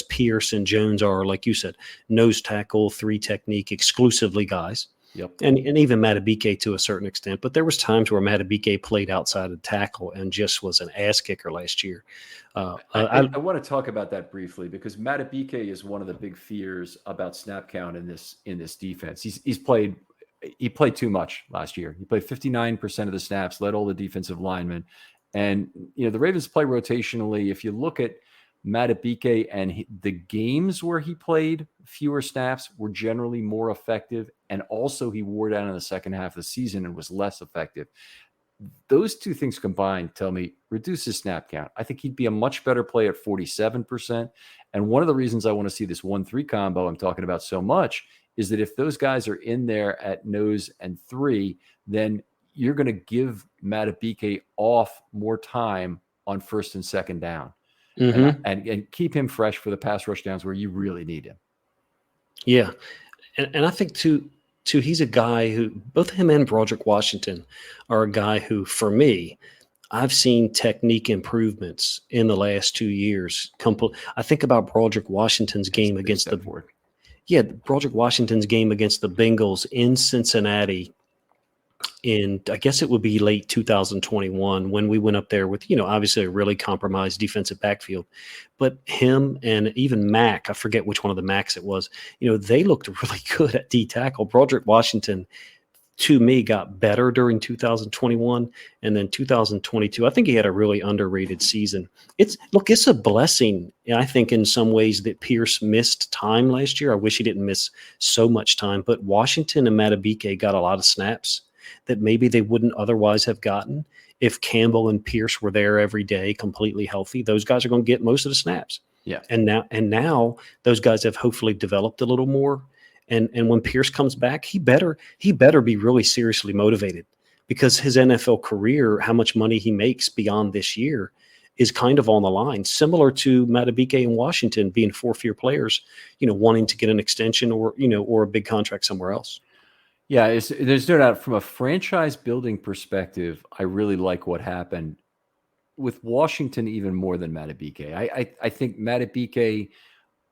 Pierce and Jones are, like you said, nose tackle, 3 technique, exclusively guys. Yep. And even Madubuike to a certain extent. But there was times where Madubuike played outside of tackle and just was an ass kicker last year. I want to talk about that briefly because Madubuike is one of the big fears about snap count in this defense. He played too much last year. He played 59% of the snaps, led all the defensive linemen. And the Ravens play rotationally. If you look at Madubuike and the games where he played fewer snaps were generally more effective. And also he wore down in the second half of the season and was less effective. Those two things combined tell me reduce his snap count. I think he'd be a much better play at 47%. And one of the reasons I want to see this 1-3 combo I'm talking about so much is that if those guys are in there at nose and 3, then you're going to give Madubuike off more time on first and second down. Mm-hmm. And keep him fresh for the pass rush downs where you really need him. Yeah. And I think too, he's a guy who, both him and Broderick Washington are a guy who, for me, I've seen technique improvements in the last 2 years. I think about Broderick Washington's game against Broderick Washington's game against the Bengals in Cincinnati in, I guess it would be late 2021 when we went up there with, obviously a really compromised defensive backfield. But him and even Mack, I forget which one of the Macks it was, they looked really good at D tackle. Broderick Washington, to me, got better during 2021, and then 2022. I think he had a really underrated season. It's a blessing, I think, in some ways that Pierce missed time last year. I wish he didn't miss so much time, but Washington and Matabike got a lot of snaps that maybe they wouldn't otherwise have gotten if Campbell and Pierce were there every day, completely healthy. Those guys are going to get most of the snaps. Yeah. And now those guys have hopefully developed a little more. And when Pierce comes back, he better be really seriously motivated, because his NFL career, how much money he makes beyond this year, is kind of on the line, similar to Matabike and Washington being fourth-year players, wanting to get an extension or a big contract somewhere else. Yeah, there's no doubt from a franchise building perspective, I really like what happened with Washington even more than Matabike. I think Matabike,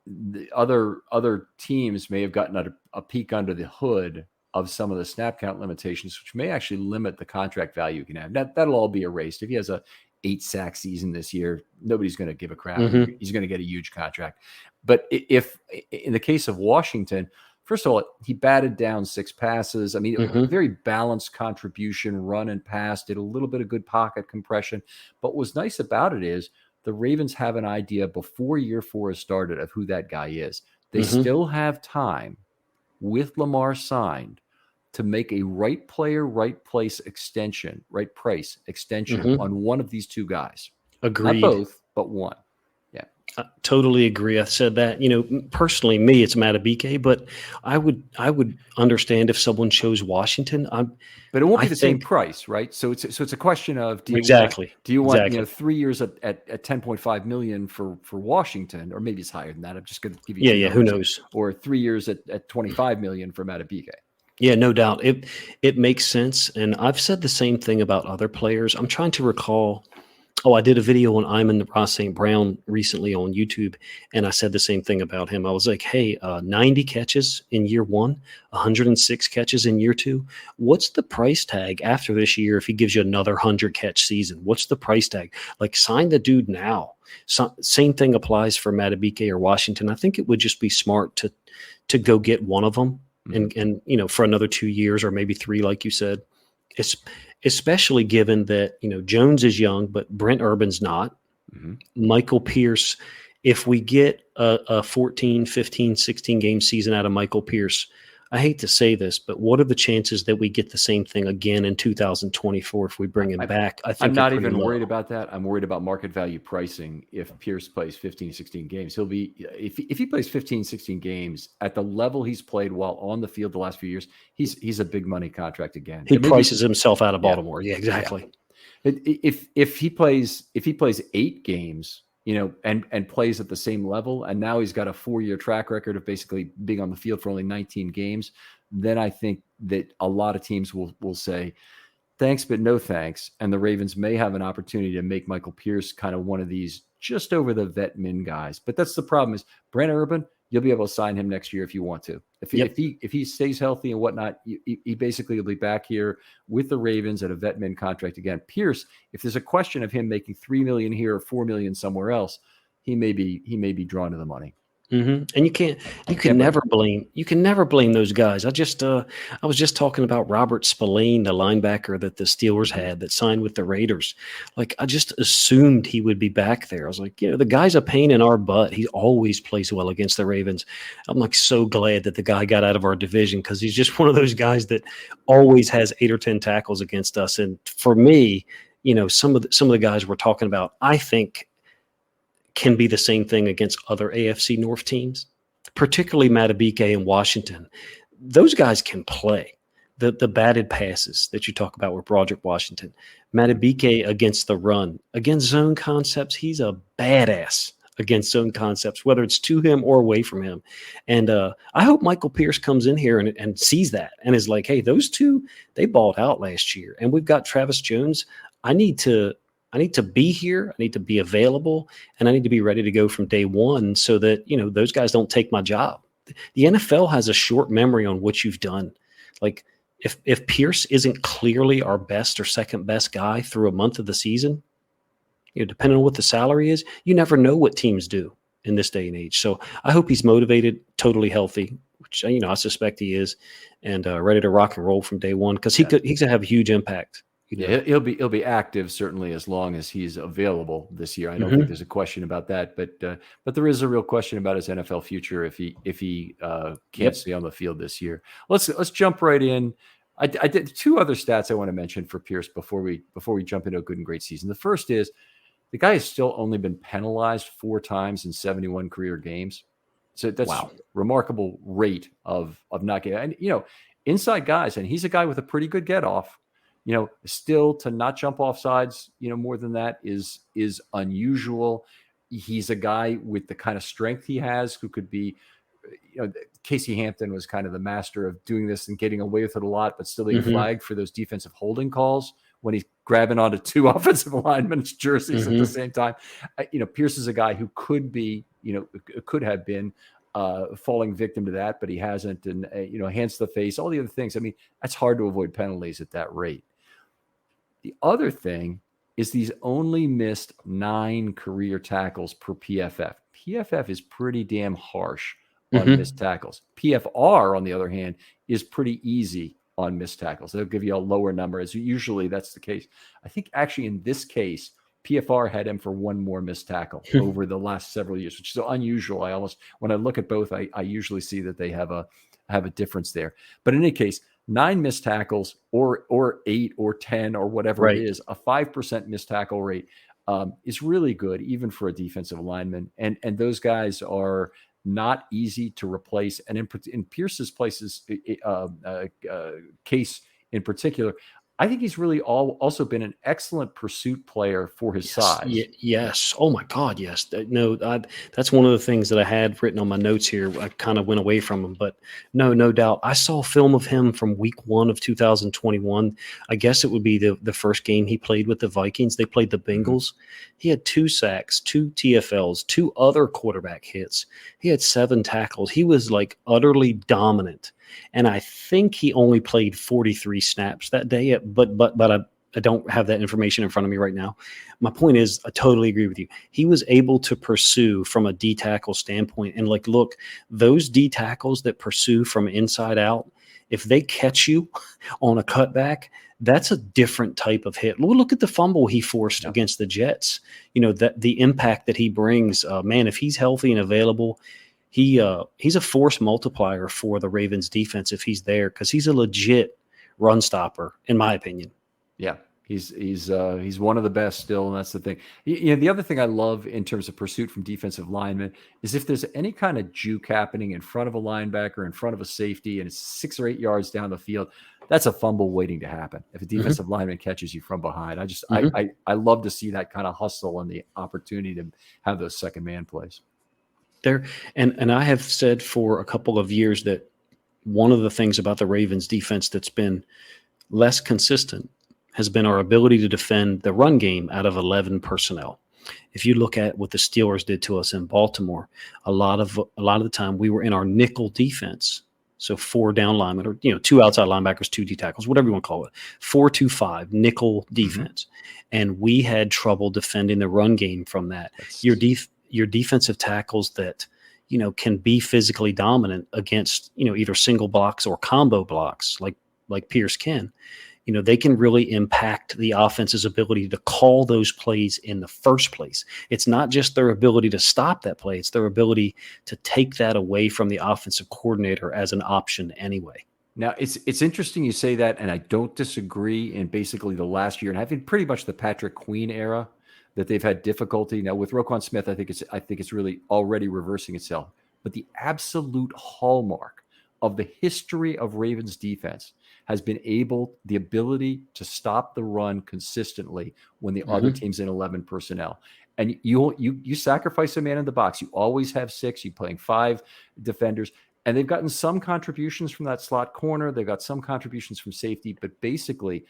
the other teams may have gotten a peek under the hood of some of the snap count limitations, which may actually limit the contract value you can have. That'll all be erased. If he has a 8-sack season this year, nobody's going to give a crap. Mm-hmm. He's going to get a huge contract. But if in the case of Washington, first of all, he batted down 6 passes. I mean, Mm-hmm. very balanced contribution, run and pass, did a little bit of good pocket compression. But what's nice about it is the Ravens have an idea before year 4 has started of who that guy is. They Mm-hmm. still have time with Lamar signed to make a right player, right place extension, right price extension Mm-hmm. on one of these 2 guys. Agreed. Not both, but one. I totally agree. I said that, personally, me, it's Matabike, but I would understand if someone chose Washington. But it won't be the same price, right? So it's a question of do you want 3 years at 10.5 million for Washington, or maybe it's higher than that. I'm just going to give you yeah, who knows? Or 3 years at 25 million for Matabike. Yeah, no doubt. It makes sense, and I've said the same thing about other players. I'm trying to recall. I did a video on Amon Ross St. Brown recently on YouTube, and I said the same thing about him. I was like, hey, 90 catches in year 1, 106 catches in year 2. What's the price tag after this year if he gives you another 100-catch season? What's the price tag? Like, sign the dude now. Same thing applies for Matabike or Washington. I think it would just be smart to go get one of them and for another 2 years or maybe 3, like you said. Especially given that, Jones is young, but Brent Urban's not. Mm-hmm. Michael Pierce, if we get a 14, 15, 16 game season out of Michael Pierce, I hate to say this, but what are the chances that we get the same thing again in 2024 if we bring him back? I think I'm not even worried about that. I'm worried about market value pricing. If Pierce plays 15, 16 games, he'll be, if he plays 15, 16 games at the level he's played while on the field the last few years, he's a big money contract again. He prices himself out of Baltimore. Yeah, exactly. Yeah. If he plays 8 games, and plays at the same level, and now he's got a 4-year track record of basically being on the field for only 19 games, then I think that a lot of teams will say, thanks, but no thanks. And the Ravens may have an opportunity to make Michael Pierce kind of one of these just over the vet min guys. But that's the problem is Brent Urban, you'll be able to sign him next year if you want to. If he stays healthy and whatnot, he basically will be back here with the Ravens at a vet min contract again. Pierce, if there's a question of him making $3 million here or $4 million somewhere else, he may be drawn to the money. Mm-hmm. And you can never blame those guys. I was just talking about Robert Spillane, the linebacker that the Steelers had that signed with the Raiders. Like, I just assumed he would be back there. I was like, the guy's a pain in our butt. He always plays well against the Ravens. I'm like so glad that the guy got out of our division, because he's just one of those guys that always has 8 or 10 tackles against us. And for me, some of the guys we're talking about, I think, can be the same thing against other AFC North teams, particularly Matabike and Washington. Those guys can play. The batted passes that you talk about with Broderick Washington. Matabike against the run. Against zone concepts, he's a badass against zone concepts, whether it's to him or away from him. And I hope Michael Pierce comes in here and sees that and is like, hey, those two, they balled out last year. And we've got Travis Jones. I need to be here. I need to be available, and I need to be ready to go from day one so that, those guys don't take my job. The NFL has a short memory on what you've done. Like, if Pierce isn't clearly our best or second best guy through a month of the season, depending on what the salary is, you never know what teams do in this day and age. So I hope he's motivated, totally healthy, which I suspect he is, and ready to rock and roll from day one, because he could have a huge impact. Yeah, he'll be active certainly as long as he's available this year. I don't think there's a question about that, but there is a real question about his NFL future if he can't stay on the field this year. Let's jump right in. I did two other stats I want to mention for Pierce before we jump into a good and great season. The first is the guy has still only been penalized 4 times in 71 career games. So that's remarkable rate of not getting, and inside guys, and he's a guy with a pretty good get off. Still to not jump off sides, more than that is unusual. He's a guy with the kind of strength he has who could be, Casey Hampton was kind of the master of doing this and getting away with it a lot, but still being flagged for those defensive holding calls when he's grabbing onto 2 offensive linemen's jerseys at the same time. Pierce is a guy who could be, could have been falling victim to that, but he hasn't. And, hands to the face, all the other things. I mean, that's hard to avoid penalties at that rate. The other thing is he's only missed 9 career tackles per PFF. PFF is pretty damn harsh on missed tackles. PFR, on the other hand, is pretty easy on missed tackles. They'll give you a lower number, as usually that's the case. I think actually in this case, PFR had him for 1 more missed tackle over the last several years, which is unusual. When I look at both, I usually see that they have a difference there. But in any case, 9 missed tackles or 8 or 10 or whatever it is, a 5% missed tackle rate is really good, even for a defensive lineman. And those guys are not easy to replace. And in Pierce's case in particular, I think he's really also been an excellent pursuit player for his size. Yes. Oh my God. Yes. That's one of the things that I had written on my notes here. I kind of went away from him, but no doubt. I saw film of him from week 1 of 2021. I guess it would be the first game he played with the Vikings. They played the Bengals. He had 2 sacks, 2 TFLs, 2 other quarterback hits. He had 7 tackles. He was like utterly dominant. And I think he only played 43 snaps that day, but I don't have that information in front of me right now. My point is, I totally agree with you. He was able to pursue from a D tackle standpoint. And look, those D tackles that pursue from inside out, if they catch you on a cutback, that's a different type of hit. Look at the fumble he forced against the Jets. That the impact that he brings, man, if he's healthy and available, he's a force multiplier for the Ravens defense if he's there, because he's a legit run stopper, in my opinion. Yeah, he's one of the best still, and that's the thing. The other thing I love in terms of pursuit from defensive linemen is if there's any kind of juke happening in front of a linebacker, in front of a safety, and it's 6 or 8 yards down the field, that's a fumble waiting to happen. If a defensive lineman catches you from behind, I love to see that kind of hustle and the opportunity to have those second man plays. There, and I have said for a couple of years that one of the things about the Ravens defense that's been less consistent has been our ability to defend the run game out of 11 personnel. If you look at what the Steelers did to us in Baltimore, a lot of the time we were in our nickel defense. So 4 down linemen, or 2 outside linebackers, 2 D tackles, whatever you want to call it, 4-2-5 nickel defense, and we had trouble defending the run game from that. Your defensive tackles that can be physically dominant against either single blocks or combo blocks like Pierce can. They can really impact the offense's ability to call those plays in the first place. It's not just their ability to stop that play, it's their ability to take that away from the offensive coordinator as an option anyway. Now, it's interesting you say that, and I don't disagree. In basically the last year, and I think pretty much the Patrick Queen era, that they've had difficulty. Now with Roquan Smith, I think it's really already reversing itself. But the absolute hallmark of the history of Ravens defense has been the ability to stop the run consistently when the other team's in 11 personnel. And you sacrifice a man in the box. You always have 6. You're playing 5 defenders. And they've gotten some contributions from that slot corner. They've got some contributions from safety. But basically,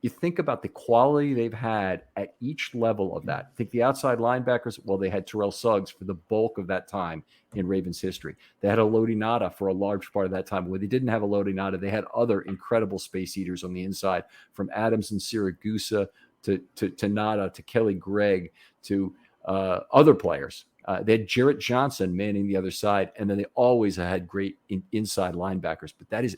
you think about the quality they've had at each level of that. I think the outside linebackers, well, they had Terrell Suggs for the bulk of that time in Ravens history. They had a Lodi Nada for a large part of that time. Where they didn't have a Lodi Nada, they had other incredible space eaters on the inside, from Adams and Siragusa to Nada to Kelly Gregg to other players. They had Jarrett Johnson manning the other side, and then they always had great inside linebackers. But that is,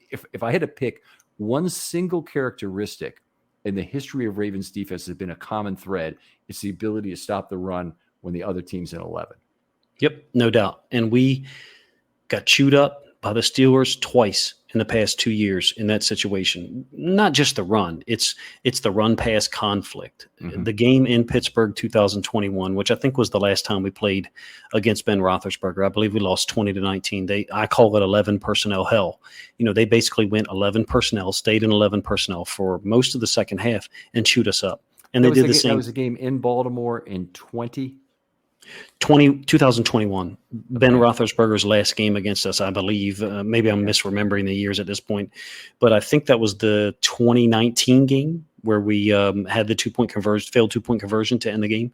if I had to pick one single characteristic in the history of Ravens defense has been a common thread, it's the ability to stop the run when the other team's in 11. Yep, no doubt. And we got chewed up by the Steelers twice in the past 2 years in that situation. Not just the run, it's the run pass conflict. Mm-hmm. The game in Pittsburgh 2021, which I think was the last time we played against Ben Roethlisberger, I believe we lost 20-19. I call it 11 personnel hell. They basically went 11 personnel, stayed in 11 personnel for most of the second half and chewed us up. And they did the same. That was a game in Baltimore in 2021, Ben Roethlisberger's last game against us, I believe. Maybe I'm misremembering the years at this point, but I think that was the 2019 game where we had the failed 2-point conversion to end the game.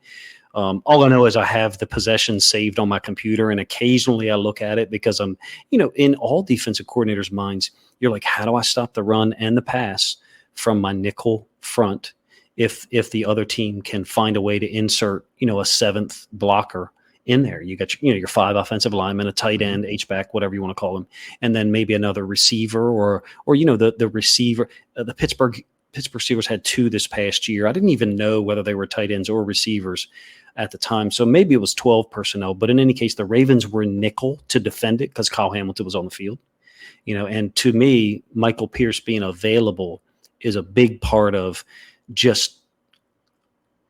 All I know is I have the possession saved on my computer, and occasionally I look at it because I'm, in all defensive coordinators' minds, you're like, how do I stop the run and the pass from my nickel front? If the other team can find a way to insert, a seventh blocker in there, you got your 5 offensive linemen, a tight end, H-back, whatever you want to call them, and then maybe another receiver or the receiver. The Pittsburgh Steelers had 2 this past year. I didn't even know whether they were tight ends or receivers at the time, so maybe it was 12 personnel. But in any case, the Ravens were nickel to defend it because Kyle Hamilton was on the field. And to me, Michael Pierce being available is a big part of just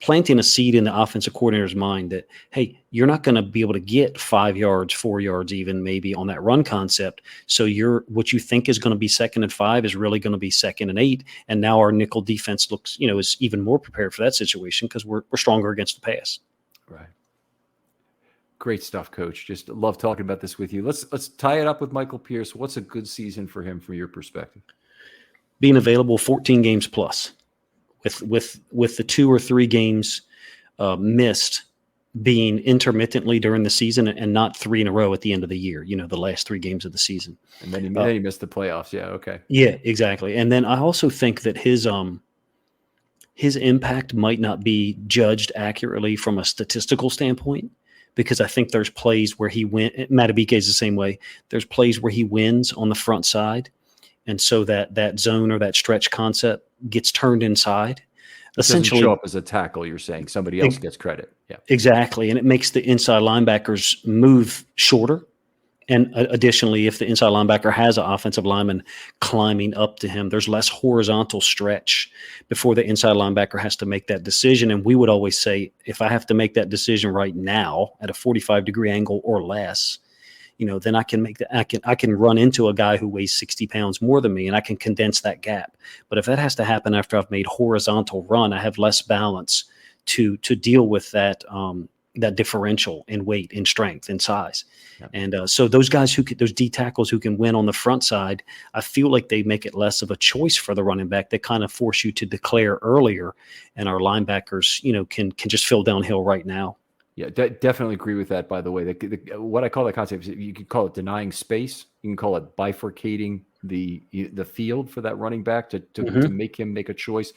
planting a seed in the offensive coordinator's mind that, hey, you're not going to be able to get 5 yards, 4 yards even maybe on that run concept. So what you think is going to be 2nd and 5 is really going to be 2nd and 8. And now our nickel defense looks, is even more prepared for that situation because we're stronger against the pass. Right. Great stuff, Coach. Just love talking about this with you. Let's tie it up with Michael Pierce. What's a good season for him from your perspective? Being available 14 games plus. With the 2 or 3 games missed being intermittently during the season and not 3 in a row at the end of the year, the last 3 games of the season. And then he missed the playoffs. Yeah. Okay. Yeah, exactly. And then I also think that his impact might not be judged accurately from a statistical standpoint, because I think there's plays where he went. Matabike is the same way. There's plays where he wins on the front side. And so that zone or that stretch concept gets turned inside. Essentially, show up as a tackle. You're saying somebody else gets credit. Yeah, exactly, and it makes the inside linebackers move shorter. And additionally, if the inside linebacker has an offensive lineman climbing up to him, there's less horizontal stretch before the inside linebacker has to make that decision. And we would always say, if I have to make that decision right now at a 45-degree angle or less, then I can make that. I can run into a guy who weighs 60 pounds more than me, and I can condense that gap. But if that has to happen after I've made horizontal run, I have less balance to deal with that differential in weight, in strength, in size. Yeah. And so those guys those D tackles who can win on the front side, I feel like they make it less of a choice for the running back. They kind of force you to declare earlier, and our linebackers, can just fill downhill right now. Yeah, definitely agree with that. By the way, what I call that concept is, you could call it denying space. You can call it bifurcating the field for that running back to make him make a choice.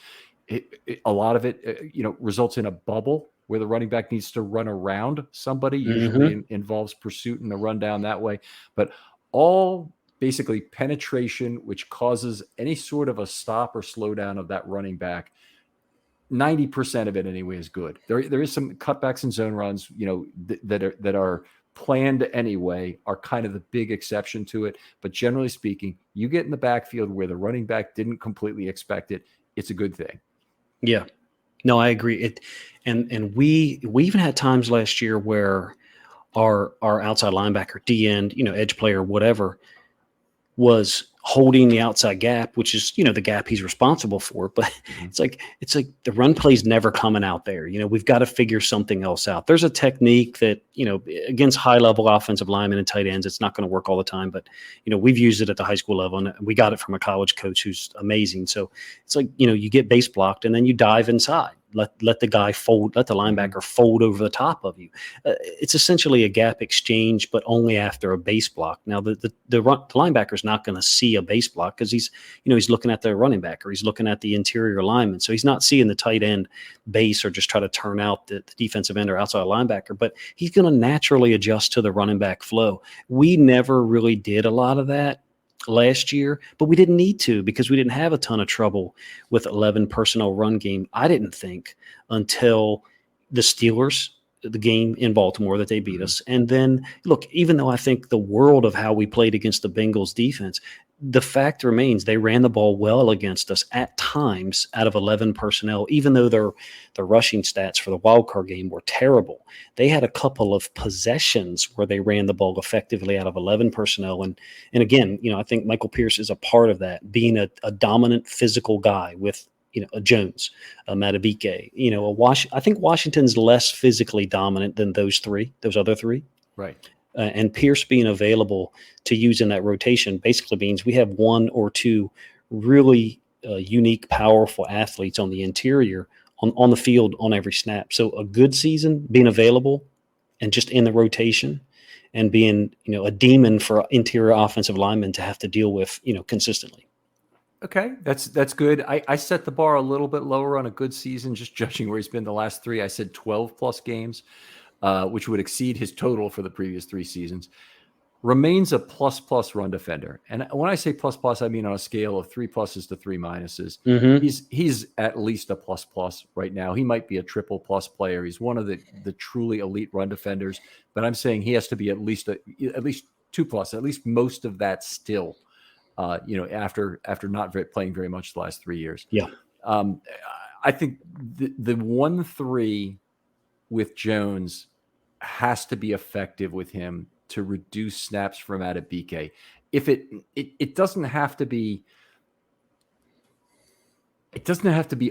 A lot of it, results in a bubble where the running back needs to run around somebody. Usually involves pursuit and a run down that way. But all basically penetration, which causes any sort of a stop or slowdown of that running back. 90% of it anyway is good. There is some cutbacks and zone runs, that are planned anyway, are kind of the big exception to it. But generally speaking, you get in the backfield where the running back didn't completely expect it, it's a good thing. Yeah, no, I agree. And we even had times last year where our outside linebacker, D end, edge player, whatever, was holding the outside gap, which is, the gap he's responsible for. But it's like the run play's never coming out there. We've got to figure something else out. There's a technique that, against high level offensive linemen and tight ends, it's not going to work all the time. But, we've used it at the high school level, and we got it from a college coach who's amazing. So it's like, you get base blocked and then you dive inside. Let the guy fold, let the linebacker fold over the top of you. It's essentially a gap exchange, but only after a base block. Now, the linebacker is not going to see a base block because he's looking at the running back, or he's looking at the interior lineman. So he's not seeing the tight end base or just try to turn out the defensive end or outside linebacker, but he's going to naturally adjust to the running back flow. We never really did a lot of that last year, but we didn't need to because we didn't have a ton of trouble with 11 personnel run game. I didn't think until the Steelers, the game in Baltimore that they beat us. And then look, even though I think the world of how we played against the Bengals defense, the fact remains they ran the ball well against us at times out of 11 personnel, even though their rushing stats for the wild card game were terrible. They had a couple of possessions where they ran the ball effectively out of 11 personnel. And again, I think Michael Pierce is a part of that, being a dominant physical guy with, a Jones, a Matabike, I think Washington's less physically dominant than those other three. Right. And Pierce being available to use in that rotation basically means we have one or two really unique, powerful athletes on the interior on the field on every snap. So a good season, being available and just in the rotation and being, a demon for interior offensive linemen to have to deal with, consistently. Okay, that's good. I set the bar a little bit lower on a good season, just judging where he's been the last three. I said 12 plus games, which would exceed his total for the previous 3 seasons. Remains a plus run defender. And when I say plus, I mean on a scale of 3 pluses to 3 minuses. He's at least a plus right now. He might be a triple plus player. He's one of the truly elite run defenders, but I'm saying he has to be at least 2 plus, at least most of that still. After not playing very much the last 3 years. Yeah. I think the 1-3 with Jones has to be effective with him to reduce snaps from Matabike. If it doesn't have to be,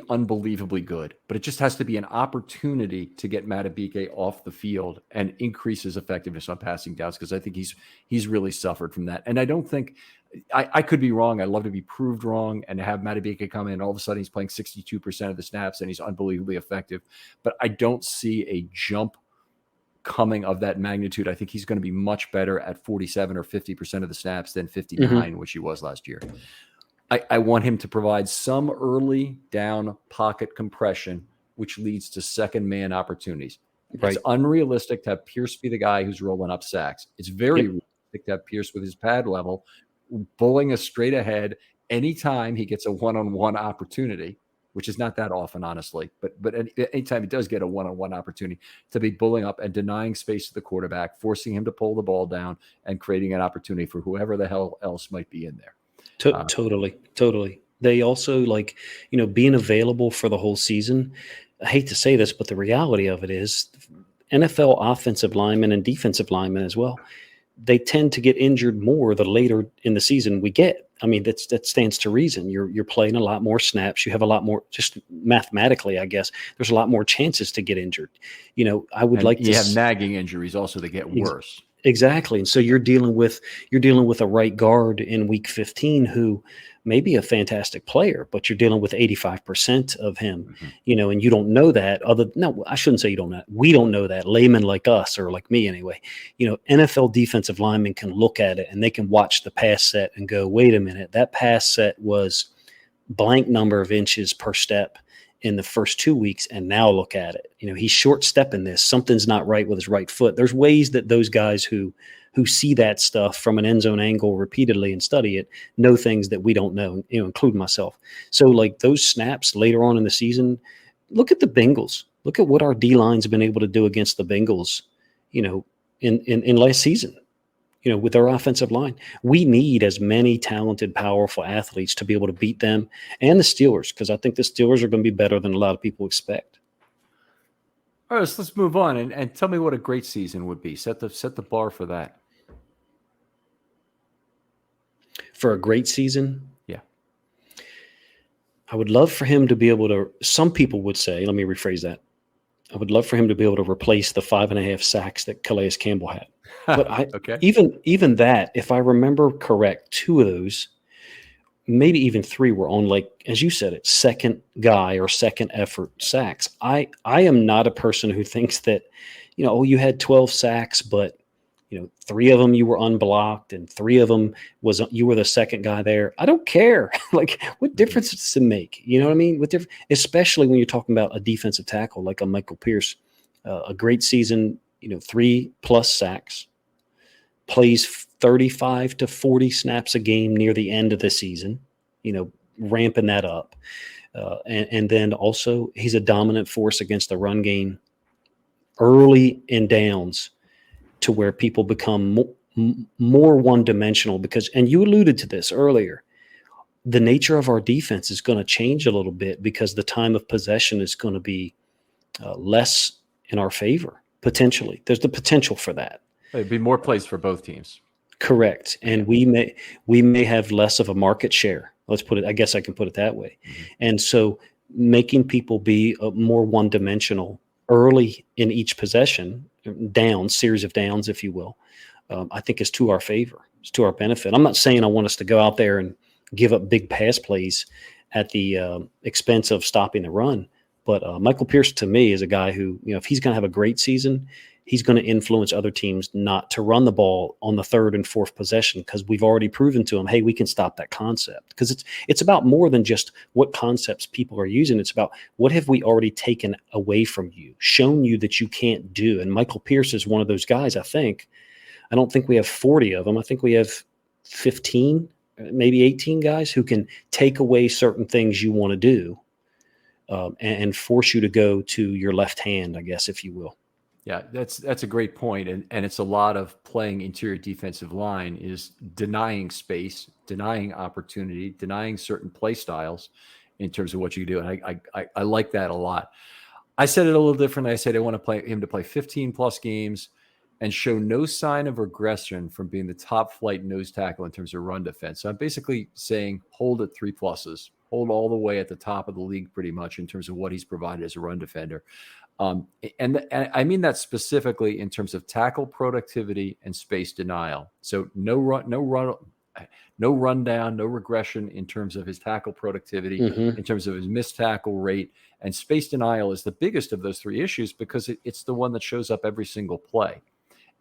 unbelievably good, but it just has to be an opportunity to get Matabike off the field and increase his effectiveness on passing downs, because I think he's really suffered from that. And I don't think I could be wrong. I'd love to be proved wrong and have Matabike come in and all of a sudden he's playing 62% of the snaps and he's unbelievably effective. But I don't see a jump coming of that magnitude. I think he's going to be much better at 47 or 50% of the snaps than 59, which he was last year. I want him to provide some early down pocket compression, which leads to second man opportunities. Right. It's unrealistic to have Pierce be the guy who's rolling up sacks. It's very realistic to have Pierce with his pad level, bowling us straight ahead anytime he gets a one-on-one opportunity, which is not that often, honestly. But anytime he does get a one-on-one opportunity, to be bullying up and denying space to the quarterback, forcing him to pull the ball down and creating an opportunity for whoever the hell else might be in there. Totally. They also being available for the whole season. I hate to say this, but the reality of it is NFL offensive linemen and defensive linemen as well, they tend to get injured more the later in the season we get. I mean, that stands to reason. You're playing a lot more snaps. You have a lot more, just mathematically, I guess, there's a lot more chances to get injured. I would like to. You have nagging injuries also that get worse. Exactly. And so you're dealing with a right guard in week 15 who may be a fantastic player, but you're dealing with 85% of him, and you don't know that. No, I shouldn't say you don't know. We don't know that. Laymen like us, or like me anyway, NFL defensive linemen can look at it and they can watch the pass set and go, wait a minute, that pass set was blank number of inches per step in the first 2 weeks, and now look at it. He's short stepping this. Something's not right with his right foot. There's ways that those guys who see that stuff from an end zone angle repeatedly and study it know things that we don't know, including myself. So those snaps later on in the season, look at the Bengals. Look at what our D-line's been able to do against the Bengals, in last season. With our offensive line, we need as many talented, powerful athletes to be able to beat them and the Steelers, because I think the Steelers are going to be better than a lot of people expect. All right, so let's move on and tell me what a great season would be. Set the bar for that. for a great season, Yeah. I would love for him to be able to, some people would say, let me rephrase that. I would love for him to be able to replace the 5.5 sacks that Calais Campbell had. But Okay. even that, if I remember correct, 2 of those, maybe even 3 were on, like, as you said, it second guy or second effort sacks. I am not a person who thinks that, oh, you had 12 sacks, but 3 of them you were unblocked and 3 of them was you were the second guy there. I don't care. Like, what difference does it make? You know what I mean? Especially when you're talking about a defensive tackle like a Michael Pierce, a great season, 3+ sacks, plays 35 to 40 snaps a game near the end of the season, ramping that up. And then also he's a dominant force against the run game early in downs to where people become more one-dimensional because, and you alluded to this earlier, the nature of our defense is going to change a little bit because the time of possession is going to be less in our favor, potentially. There's the potential for that. It'd be more plays for both teams. Correct. And we may have less of a market share. Let's put it, I guess I can put it that way. Mm-hmm. And so making people be more one-dimensional early in each possession, series of downs, if you will, I think is to our favor. It's to our benefit. I'm not saying I want us to go out there and give up big pass plays at the expense of stopping the run. But Michael Pierce, to me, is a guy who, if he's going to have a great season, he's going to influence other teams not to run the ball on the 3rd and 4th possession because we've already proven to them, hey, we can stop that concept. Because it's about more than just what concepts people are using. It's about what have we already taken away from you, shown you that you can't do. And Michael Pierce is one of those guys, I think. I don't think we have 40 of them. I think we have 15, maybe 18 guys who can take away certain things you want to do and force you to go to your left hand, I guess, if you will. Yeah, that's a great point. And it's a lot of playing interior defensive line is denying space, denying opportunity, denying certain play styles in terms of what you do. And I like that a lot. I said it a little differently. I said I want him to play 15 plus games and show no sign of regression from being the top flight nose tackle in terms of run defense. So I'm basically saying hold at 3+, hold all the way at the top of the league pretty much in terms of what he's provided as a run defender. And I mean that specifically in terms of tackle productivity and space denial. So no rundown, no regression in terms of his tackle productivity, in terms of his missed tackle rate, and space denial is the biggest of those 3 issues because it's the one that shows up every single play.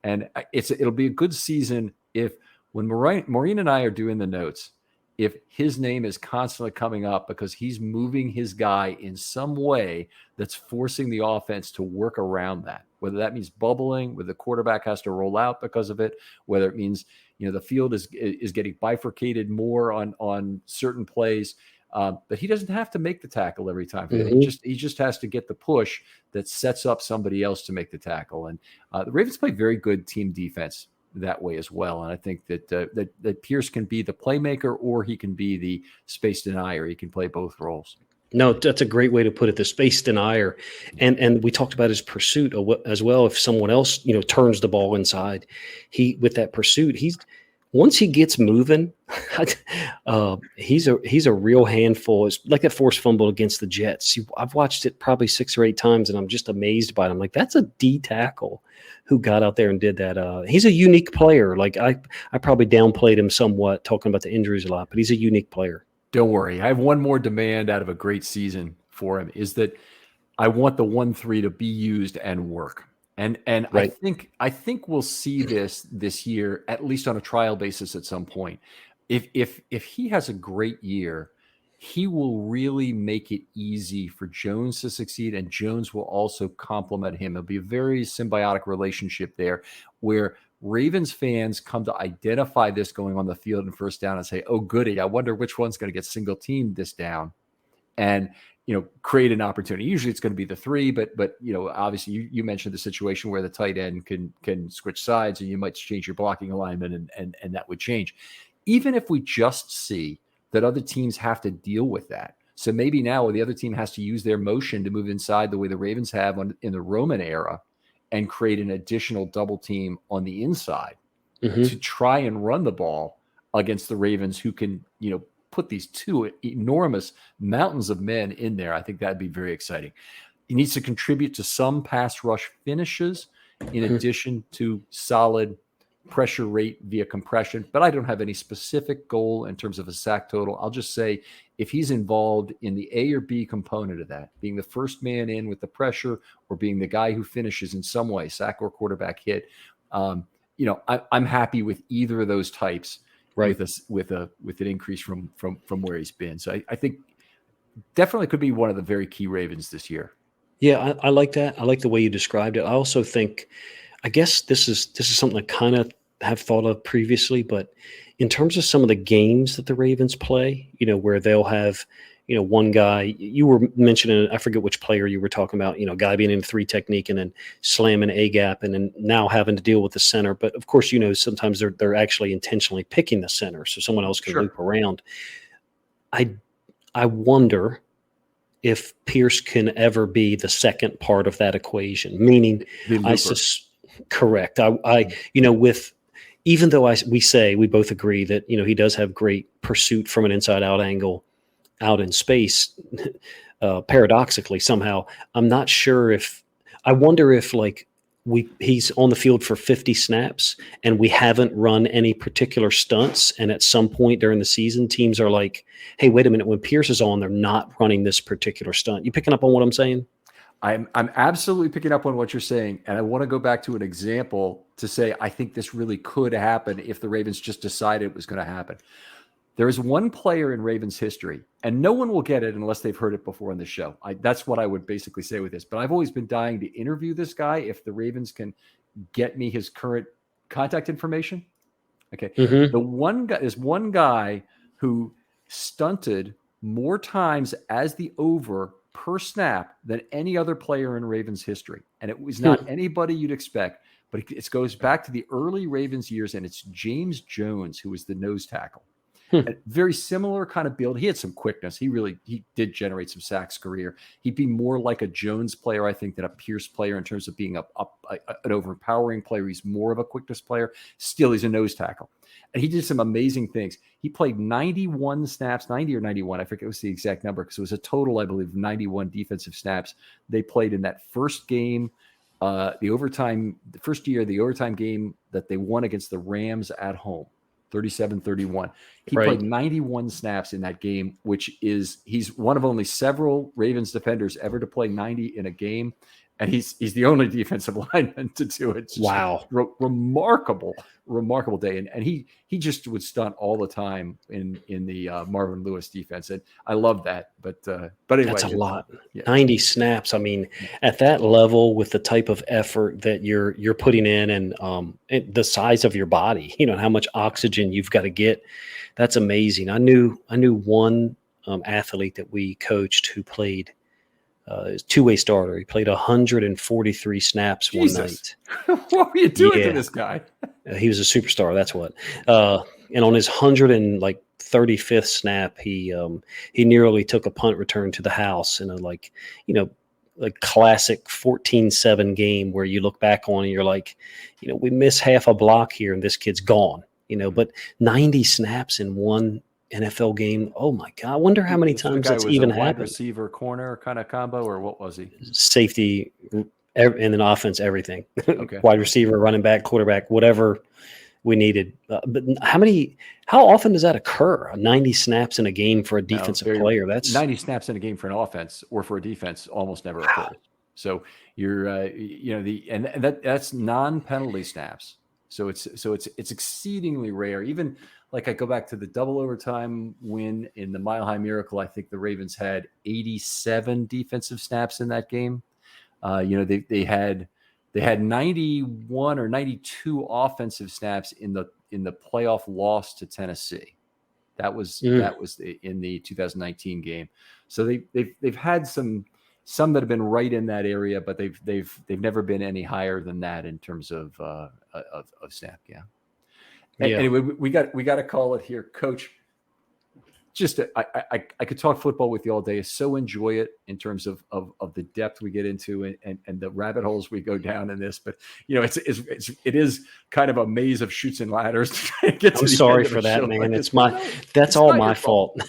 And it'll be a good season if when Maureen and I are doing the notes, if his name is constantly coming up because he's moving his guy in some way that's forcing the offense to work around that, whether that means bubbling, whether the quarterback has to roll out because of it, whether it means, the field is getting bifurcated more on certain plays. But he doesn't have to make the tackle every time. He just has to get the push that sets up somebody else to make the tackle. And the Ravens play very good team defense that way as well. And I think that Pierce can be the playmaker or he can be the space denier. He can play both roles. No, that's a great way to put it, the space denier. And we talked about his pursuit as well. If someone else, turns the ball inside, with that pursuit, once he gets moving, he's a real handful. It's like that forced fumble against the Jets. I've watched it probably 6 or 8 times, and I'm just amazed by it. I'm like, that's a D tackle who got out there and did that. He's a unique player. Like I probably downplayed him somewhat, talking about the injuries a lot, but he's a unique player. Don't worry. I have one more demand out of a great season for him is that I want the 1-3 to be used and work. And right. I think we'll see this year, at least on a trial basis at some point. If he has a great year, he will really make it easy for Jones to succeed, and Jones will also complement him. It'll be a very symbiotic relationship there where Ravens fans come to identify this going on the field in first down and say, oh, goody, I wonder which one's going to get single teamed this down. And create an opportunity. Usually it's going to be the 3, but obviously you mentioned the situation where the tight end can switch sides and you might change your blocking alignment and that would change. Even if we just see that other teams have to deal with that. So maybe now the other team has to use their motion to move inside the way the Ravens have in the Roman era and create an additional double team on the inside to try and run the ball. against the Ravens, who can, put these two enormous mountains of men in there, I think that'd be very exciting. He needs to contribute to some pass rush finishes in addition to solid pressure rate via compression, but I don't have any specific goal in terms of a sack total. I'll just say if he's involved in the A or B component of that, being the first man in with the pressure or being the guy who finishes in some way, sack or quarterback hit, I'm happy with either of those types, right? with an increase from where he's been. So I think definitely could be one of the very key Ravens this year. Yeah, I like that. I like the way you described it. I also think, I guess this is something I kind of have thought of previously, but in terms of some of the games that the Ravens play, where they'll have, one guy, you were mentioning, I forget which player you were talking about, guy being in 3 technique and then slamming A gap and then now having to deal with the center. But of course, sometimes they're actually intentionally picking the center so someone else can loop around. I wonder if Pierce can ever be the second part of that equation, meaning correct. Even though we both agree that, he does have great pursuit from an inside out angle out in space, paradoxically somehow, I'm not sure I wonder if he's on the field for 50 snaps and we haven't run any particular stunts. And at some point during the season, teams are like, hey, wait a minute, when Pierce is on, they're not running this particular stunt. You picking up on what I'm saying? I'm absolutely picking up on what you're saying. And I want to go back to an example to say, I think this really could happen if the Ravens just decided it was going to happen. There is one player in Ravens history, and no one will get it unless they've heard it before on the show. That's what I would basically say with this. But I've always been dying to interview this guy if the Ravens can get me his current contact information. Okay. There's one guy who stunted more times as the over per snap than any other player in Ravens history. And it was not anybody you'd expect, but it goes back to the early Ravens years, and it's James Jones, who was the nose tackle. A very similar kind of build. He had some quickness. He did generate some sacks career. He'd be more like a Jones player, I think, than a Pierce player in terms of being an overpowering player. He's more of a quickness player. Still, he's a nose tackle. And he did some amazing things. He played 91 snaps, 90 or 91. I forget what's the exact number, because it was a total, I believe, 91 defensive snaps they played in that first game, the first year, the overtime game that they won against the Rams at home. 37-31. He played 91 snaps in that game, he's one of only several Ravens defenders ever to play 90 in a game. And he's the only defensive lineman to do it. Wow. Remarkable day. And he just would stunt all the time in the Marvin Lewis defense. And I love that. But anyway. That's a lot. Yeah. 90 snaps. I mean, at that level with the type of effort that you're putting in and the size of your body, how much oxygen you've got to get. That's amazing. I knew one athlete that we coached who played two-way starter. He played 143 snaps one night. What were you doing to this guy? He was a superstar. That's what. And on his 135th snap, he nearly took a punt return to the house in a classic 14-7 game where you look back on and you're like, we miss half a block here and this kid's gone. But 90 snaps in one NFL game. Oh my God. I wonder how many times that's even happened. Wide receiver corner kind of combo, or what was he? Safety and then offense, everything. Okay. Wide receiver, running back, quarterback, whatever we needed. But how often does that occur? 90 snaps in a game for a defensive player. That's 90 snaps in a game for an offense or for a defense almost never occurs. So you're, that's non-penalty snaps. So it's exceedingly rare. Even like I go back to the double overtime win in the Mile High Miracle, I think the Ravens had 87 defensive snaps in that game. They had 91 or 92 offensive snaps in the playoff loss to Tennessee. That was in the 2019 game. So they've had some that have been right in that area, but they've never been any higher than that in terms of snap. Yeah. Anyway, we got to call it here, Coach. Just I could talk football with you all day. I so enjoy it, in terms of the depth we get into and the rabbit holes we go down in this. But it is kind of a maze of chutes and ladders to get to I'm the sorry end of for a that, show man. like That's it's all not my your fault.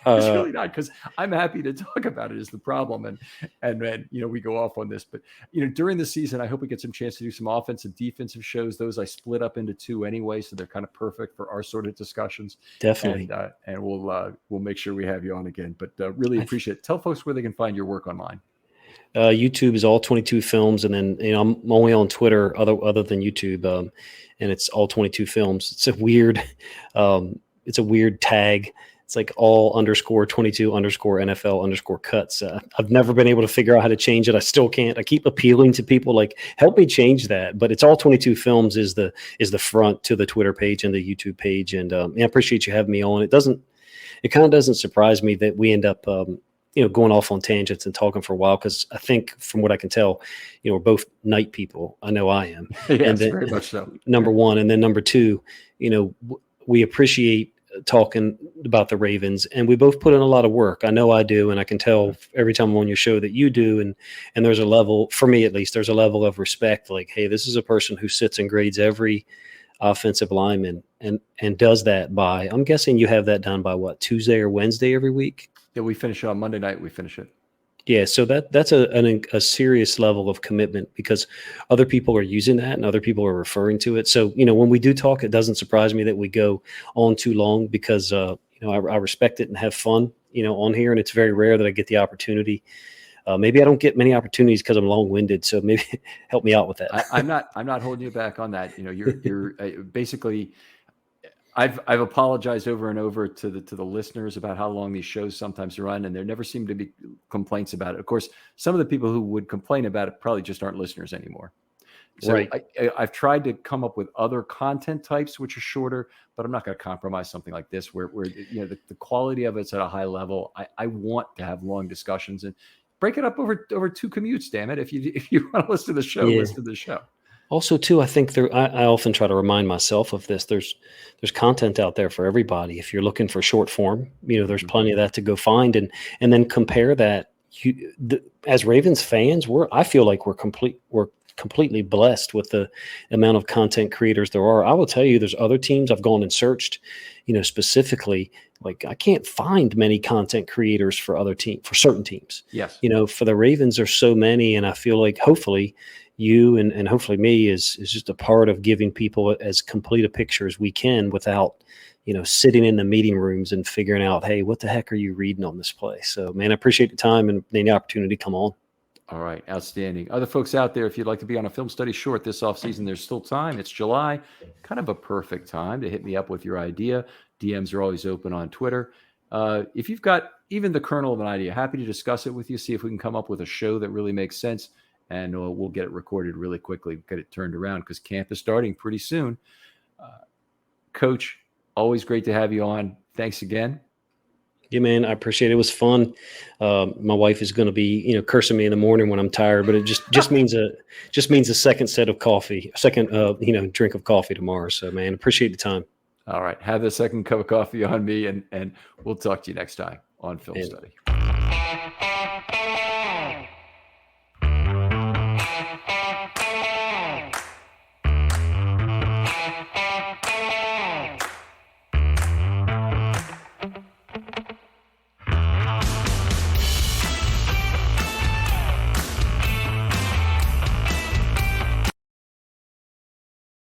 It's really not, because I'm happy to talk about it is the problem. And then, we go off on this, but during the season, I hope we get some chance to do some offensive, defensive shows. Those I split up into two anyway, so they're kind of perfect for our sort of discussions. Definitely. And we'll make sure we have you on again. But really appreciate it. Tell folks where they can find your work online. YouTube is all 22 films, and then I'm only on Twitter other than YouTube, and it's all 22 films. It's a weird tag. It's like all _22 _NFL _cuts. I've never been able to figure out how to change it. I still can't. I keep appealing to people like, help me change that. But it's all 22 films is the front to the Twitter page and the YouTube page. And I appreciate you having me on. It kind of doesn't surprise me that we end up going off on tangents and talking for a while, because I think from what I can tell, we're both night people. I know I am. Yes, and then, very much so. Number one, and then number two, we appreciate talking about the Ravens, and we both put in a lot of work. I know I do, and I can tell every time I'm on your show that you do. And there's a level, for me at least, there's a level of respect. Like, hey, this is a person who sits and grades every offensive lineman and does that by, I'm guessing you have that done by what, Tuesday or Wednesday every week? Yeah, we finish it on Monday night. We finish it. Yeah, so that's a serious level of commitment, because other people are using that and other people are referring to it. So, when we do talk, it doesn't surprise me that we go on too long, because, I respect it and have fun, on here. And it's very rare that I get the opportunity. Maybe I don't get many opportunities because I'm long-winded. So maybe help me out with that. I'm not holding you back on that. You're basically, I've apologized over and over to the listeners about how long these shows sometimes run, and there never seem to be complaints about it. Of course, some of the people who would complain about it probably just aren't listeners anymore. So Right. I've tried to come up with other content types which are shorter, but I'm not going to compromise something like this where the quality of it's at a high level. I want to have long discussions and break it up over two commutes. Damn it! If you want to listen to the show, listen to the show. Also, too, I think I often try to remind myself of this. There's content out there for everybody. If you're looking for short form, there's plenty of that to go find, and then compare that. As Ravens fans, I feel like we're completely blessed with the amount of content creators there are. I will tell you, there's other teams I've gone and searched, specifically. Like, I can't find many content creators for certain teams. Yes. For the Ravens, there's so many, and I feel like hopefully you and hopefully me is just a part of giving people as complete a picture as we can without, sitting in the meeting rooms and figuring out, hey, what the heck are you reading on this play? So, man, I appreciate the time and the opportunity to come on. All right. Outstanding. Other folks out there, if you'd like to be on a film study short this offseason, there's still time. It's July, kind of a perfect time to hit me up with your idea. DMs are always open on Twitter. If you've got even the kernel of an idea, happy to discuss it with you, see if we can come up with a show that really makes sense, and we'll get it recorded really quickly, get it turned around, because camp is starting pretty soon. Coach, always great to have you on. Thanks again. Yeah, man, I appreciate it. It was fun. My wife is going to be, cursing me in the morning when I'm tired, but it just means a second set of coffee, drink of coffee tomorrow. So, man, appreciate the time. All right. Have the second cup of coffee on me, and we'll talk to you next time on Film Study.